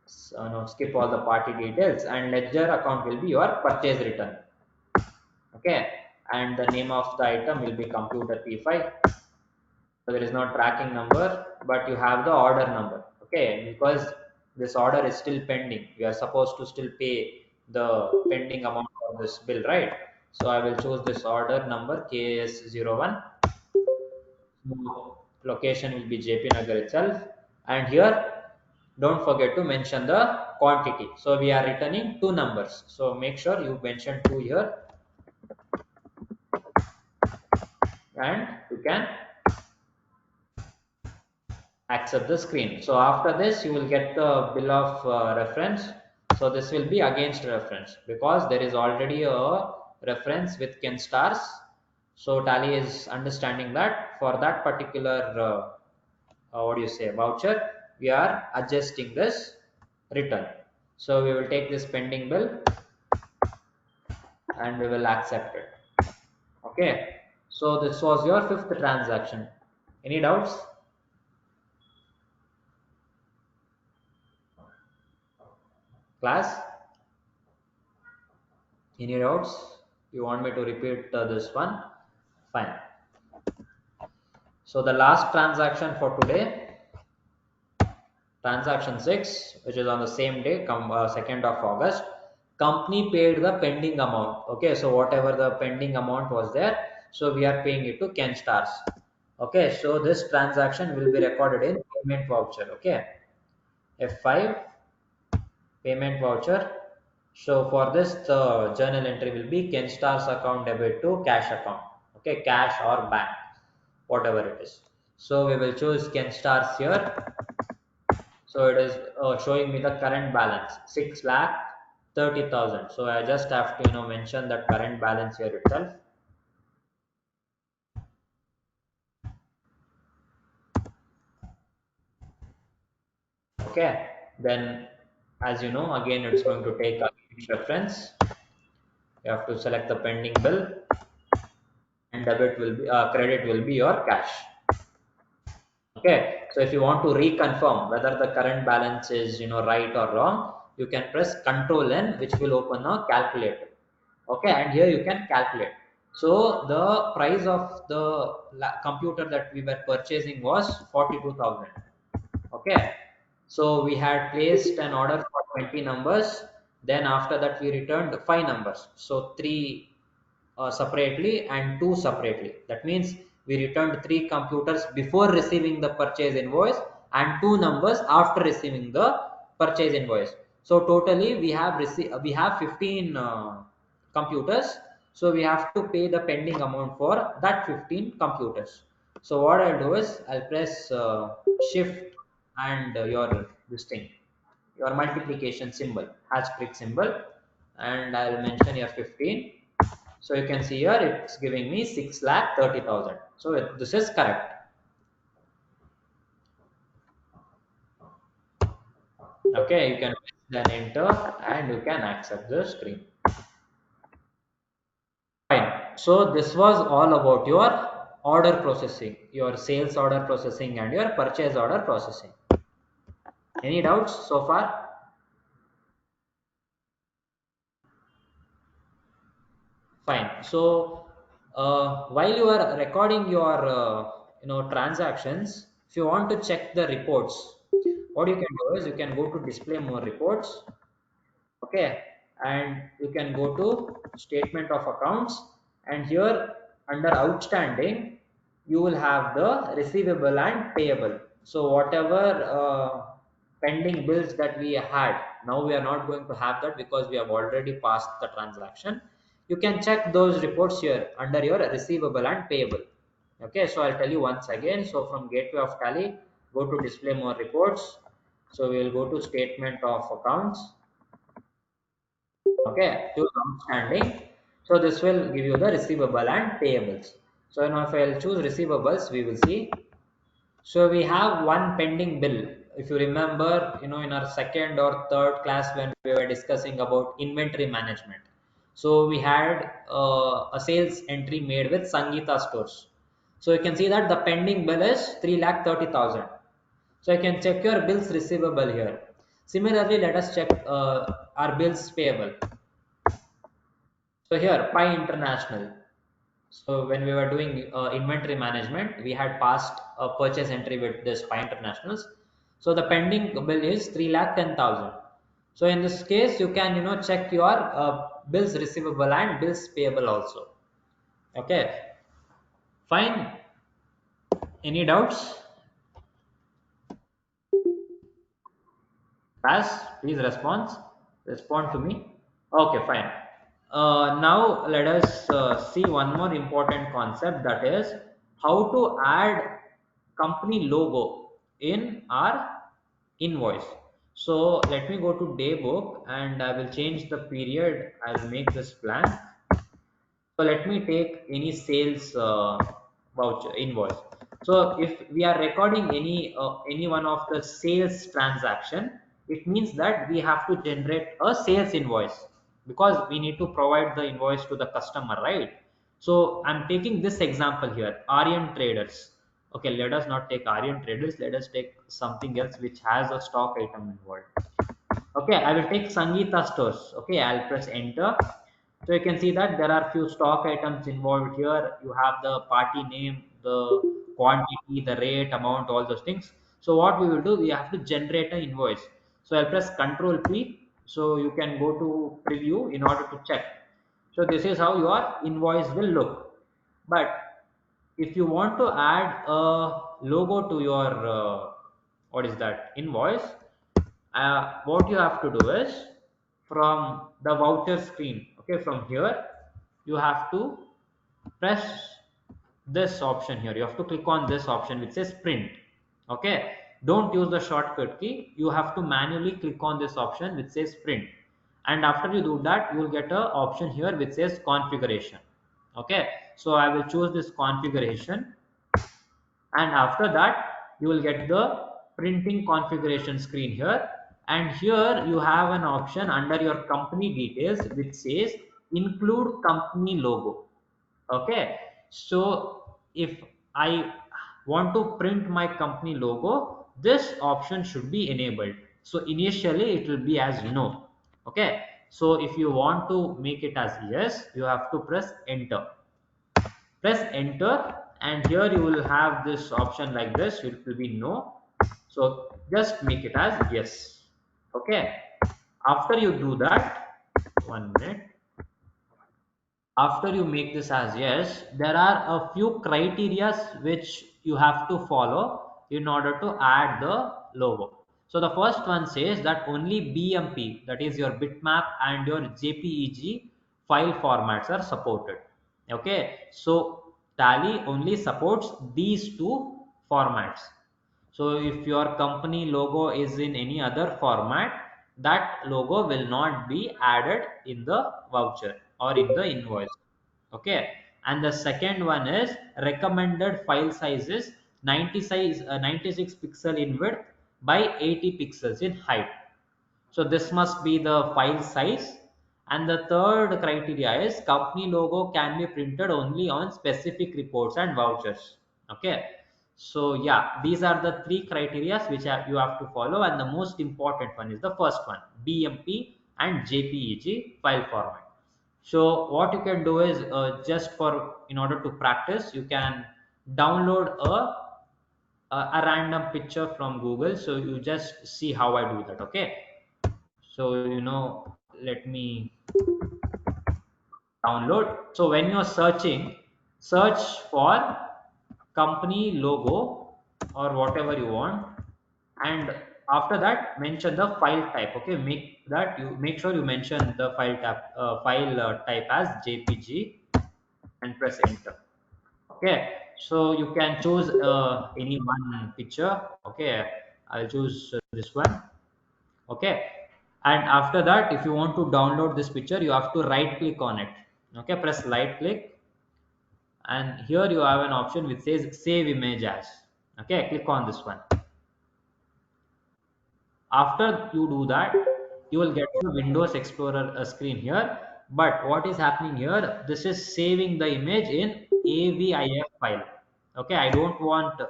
So now skip all the party details, and ledger account will be your purchase return. Okay, and the name of the item will be computer P5. So there is no tracking number, but you have the order number. Okay, because this order is still pending. We are supposed to still pay the pending amount of this bill, right? So I will choose this order number KS01. Location will be JP Nagar itself, and here don't forget to mention the quantity. So we are returning two numbers. So make sure you mention two here, and you can accept the screen. So after this, you will get the bill of reference. So this will be against reference because there is already a reference with Ken stars. So Tally is understanding that for that particular what do you say, voucher, we are adjusting this return. So we will take this pending bill and we will accept it. Okay. So this was your fifth transaction. Any doubts? Class? Any doubts? You want me to repeat this one? Fine. So the last transaction for today, transaction 6, which is on the same day, 2nd of August, company paid the pending amount. Okay, so whatever the pending amount was there, so we are paying it to Ken Stars. Okay, so this transaction will be recorded in payment voucher. Okay, F5 payment voucher. So for this, the journal entry will be Ken Stars account debit to cash account. Okay, cash or bank, whatever it is. So we will choose Ken Stars here. So it is showing me the current balance 6,30,000. So I just have to mention that current balance here itself. Okay, then as you know, again it's going to take a reference. You have to select the pending bill, and debit will be credit will be your cash. Okay, so if you want to reconfirm whether the current balance is right or wrong, you can press Control N, which will open a calculator. Okay, and here you can calculate. So the price of the computer that we were purchasing was 42,000. Okay, so we had placed an order for 20 numbers. Then after that we returned 5 numbers, so 3 separately and 2 separately. That means we returned 3 computers before receiving the purchase invoice and 2 numbers after receiving the purchase invoice. So totally we have 15 computers. So we have to pay the pending amount for that 15 computers. So what I'll do is I'll press shift and your this thing, your multiplication symbol, asterisk symbol, and I'll mention here 15. So you can see here it's giving me 6,30,000. So this is correct. Okay, you can then enter and you can accept the screen. Fine. So this was all about your order processing, your sales order processing and your purchase order processing. Any doubts so far? Fine. So while you are recording your transactions, if you want to check the reports, what you can do is you can go to display more reports. Okay, and you can go to statement of accounts, and here under outstanding you will have the receivable and payable. So whatever pending bills that we had, now we are not going to have that because we have already passed the transaction. You can check those reports here under your receivable and payable. Okay, so I'll tell you once again. So from gateway of tally, go to display more reports. So we will go to statement of accounts. Okay, to outstanding. So this will give you the receivable and payables. So now if I'll choose receivables, we will see. So we have one pending bill. If you remember, in our second or third class when we were discussing about inventory management. So we had a sales entry made with Sangeeta stores. So you can see that the pending bill is 3,30,000. So you can check your bills receivable here. Similarly, let us check our bills payable. So here, Pi International. So when we were doing inventory management, we had passed a purchase entry with this Pi Internationals. So the pending bill is 3,10,000. So in this case, you can check your bills receivable and bills payable also. Okay, fine. Any doubts? Pass. Please respond to me. Okay, fine. Now let us see one more important concept, that is how to add company logo in our invoice. So let me go to day book and I will change the period. I will make this blank. So let me take any sales voucher invoice. So if we are recording any one of the sales transaction, it means that we have to generate a sales invoice because we need to provide the invoice to the customer, right? So I'm taking this example here, Aryan Traders. Okay, let us not take Aryan Traders. Let us take something else which has a stock item involved. Okay, I will take Sangeeta stores. Okay, I'll press enter. So you can see that there are few stock items involved here. You have the party name, the quantity, the rate, amount, all those things. So what we will do, we have to generate an invoice. So I'll press Control P. So you can go to preview in order to check. So this is how your invoice will look. But if you want to add a logo to your what is that invoice, what you have to do is from the voucher screen, okay, from here you have to press this option here. You have to click on this option which says print. Okay, don't use the shortcut key. You have to manually click on this option which says print, and after you do that, you will get a option here which says configuration. Okay, so I will choose this configuration, and after that you will get the printing configuration screen here, and here you have an option under your company details which says include company logo. Okay, so if I want to print my company logo, this option should be enabled. So initially it will be as no. Okay, so if you want to make it as yes, you have to press enter. Press enter, and here you will have this option like this. It will be no, so just make it as yes. Okay, after you do that, 1 minute, after you make this as yes, there are a few criterias which you have to follow in order to add the logo. So the first one says that only BMP, that is your bitmap, and your JPEG file formats are supported. Okay, so Tally only supports these two formats. So if your company logo is in any other format, that logo will not be added in the voucher or in the invoice. Okay. And the second one is recommended file sizes 96 pixel in width by 80 pixels in height. So this must be the file size. And the third criteria is company logo can be printed only on specific reports and vouchers. Okay. So yeah, these are the three criteria which you have to follow. And the most important one is the first one, BMP and JPEG file format. So what you can do is just for in order to practice, you can download a random picture from Google. So you just see how I do that. Okay, so let me download. So when you're searching, search for company logo or whatever you want, and after that mention the file type. Okay, make sure you mention the file type as JPG and press enter. Okay, so you can choose any one picture. Okay, I'll choose this one. Okay, and after that, if you want to download this picture, you have to right click on it. Okay, press right click, and here you have an option which says save image as. Okay, click on this one. After you do that, you will get the Windows Explorer screen here. But what is happening here, this is saving the image in AVIF file. Okay, I don't want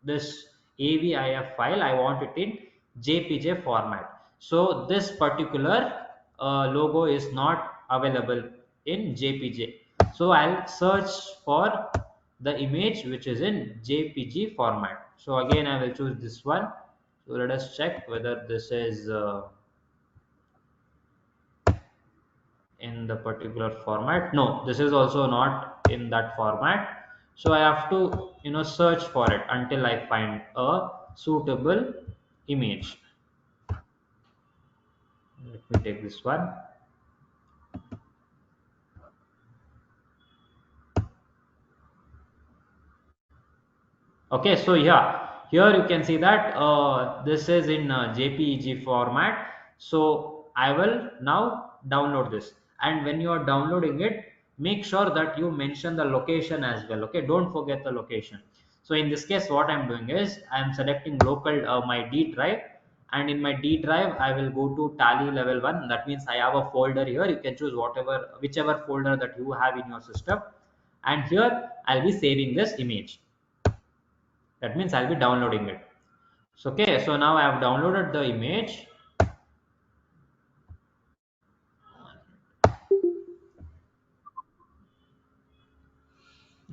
this AVIF file, I want it in JPG format. So this particular logo is not available in JPG. So I'll search for the image which is in JPG format. So again, I will choose this one. So let us check whether this is in the particular format. No, this is also not in that format. So I have to search for it until I find a suitable image. Let me take this one. Okay, so yeah, here you can see that this is in JPEG format. So I will now download this, and when you are downloading it, make sure that you mention the location as well. Okay, don't forget the location. So in this case, what I'm doing is I'm selecting local my D drive, and in my D drive I will go to Tally level 1. That means I have a folder here. You can choose whichever folder that you have in your system, and here I'll be saving this image. That means I'll be downloading it. So okay, so now I have downloaded the image.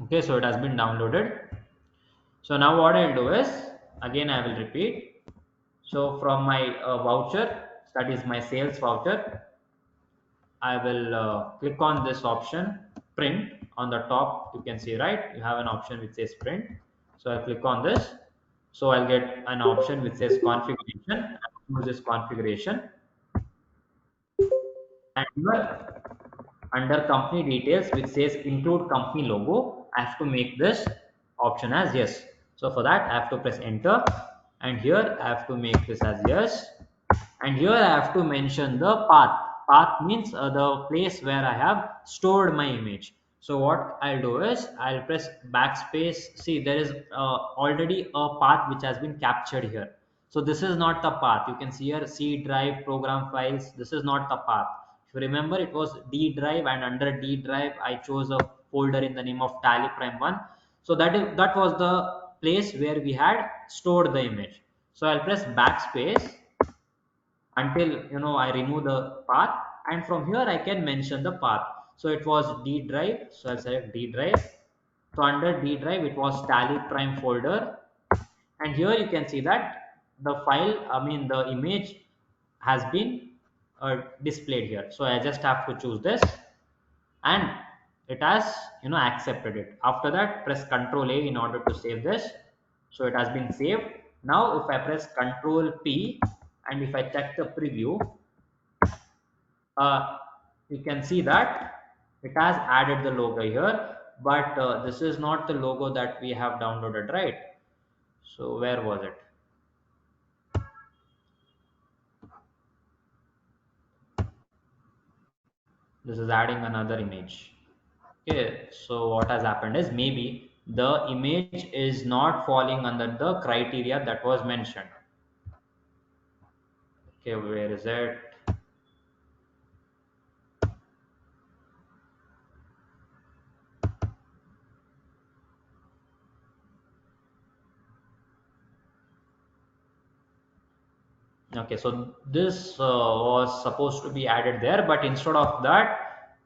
Okay, so it has been downloaded, So now what I'll do is, again I will repeat. So from my voucher, that is my sales voucher, I will click on this option, print. On the top you can see, right, you have an option which says print. So I click on this. So I'll get an option which says configuration. I'll choose this configuration, and here under company details which says include company logo, I have to make this option as yes. So for that I have to press enter, and here I have to make this as yes, and here I have to mention the path. Path means the place where I have stored my image. So what I'll do is I'll press backspace. See, there is already a path which has been captured here. So this is not the path. You can see here C drive program files. This is not the path. If you remember, it was D drive, and under D drive I chose a folder in the name of Tallyprime 1. So that was the place where we had stored the image. So I'll press backspace until I remove the path, and from here I can mention the path. So it was D drive, so I'll select D drive. So under D drive it was Tally Prime folder, and here you can see that the file, I mean the image, has been displayed here. So I just have to choose this, and it has accepted it. After that, press Ctrl A in order to save this. So it has been saved. Now if I press Ctrl P, and if I check the preview, uh, you can see that it has added the logo here, but this is not the logo that we have downloaded, right? So where was it? This is adding another image. Okay, so what has happened is maybe the image is not falling under the criteria that was mentioned. Okay, where is it? Okay, so this was supposed to be added there, but instead of that,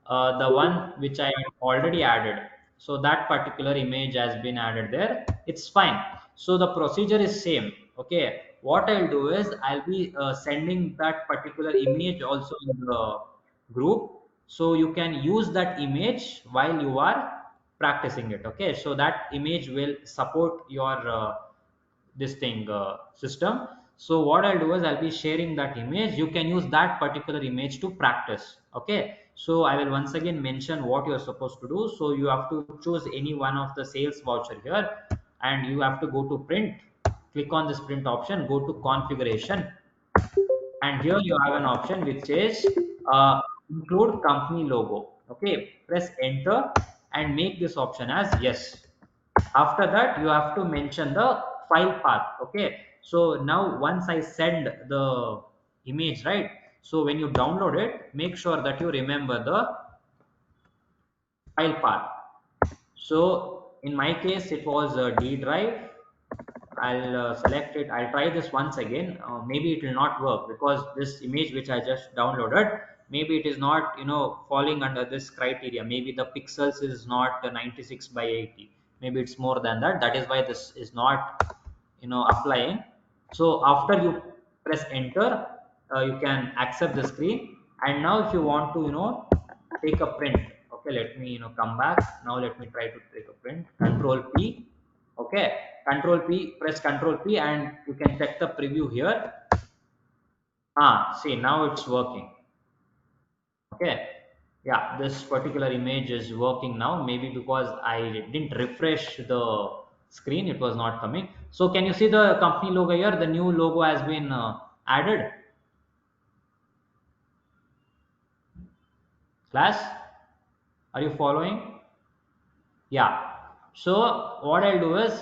the one which I already added, so that particular image has been added there. It's fine. So the procedure is same. Okay, what I'll do is I'll be sending that particular image also in the group, so you can use that image while you are practicing it. Okay, so that image will support your this thing system. So what I'll do is I'll be sharing that image. You can use that particular image to practice. Okay, so I will once again mention what you're supposed to do. So you have to choose any one of the sales voucher here, and you have to go to print, click on this print option, go to configuration, and here you have an option which says include company logo. Okay, press enter and make this option as yes. After that, you have to mention the file path. Okay, so now once I send the image, right, so when you download it, make sure that you remember the file path. So in my case it was a D drive. I'll select it. I'll try this once again. Maybe it will not work because this image which I just downloaded, maybe it is not falling under this criteria. Maybe the pixels is not 96 by 80. Maybe it's more than that. That is why this is not applying. So after you press enter, you can accept the screen. And now if you want to take a print, okay, let me come back. Now let me try to take a print. Control P. Okay, Control P, press Control P, and you can check the preview here. See, now it's working. Okay, yeah, this particular image is working now. Maybe because I didn't refresh the screen, it was not coming. So can you see the company logo here? The new logo has been added. Class, are you following? Yeah. So what I'll do is,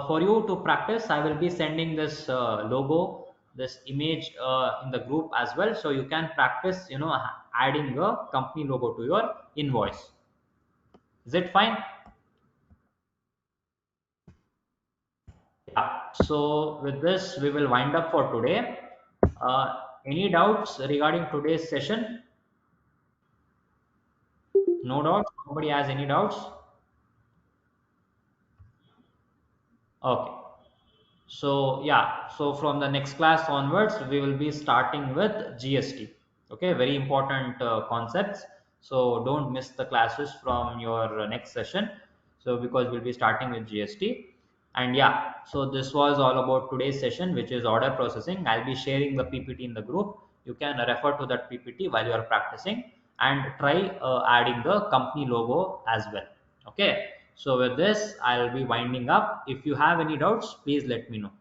for you to practice, I will be sending this logo, this image in the group as well. So you can practice, adding a company logo to your invoice. Is it fine? Yeah. So with this, we will wind up for today. Any doubts regarding today's session? No doubts? Nobody has any doubts? Okay. So yeah, so from the next class onwards, we will be starting with GST. Okay, very important concepts. So don't miss the classes from your next session. So because we'll be starting with GST. And yeah, so this was all about today's session, which is order processing. I'll be sharing the PPT in the group. You can refer to that PPT while you are practicing and try adding the company logo as well. Okay. So with this, I'll be winding up. If you have any doubts, please let me know.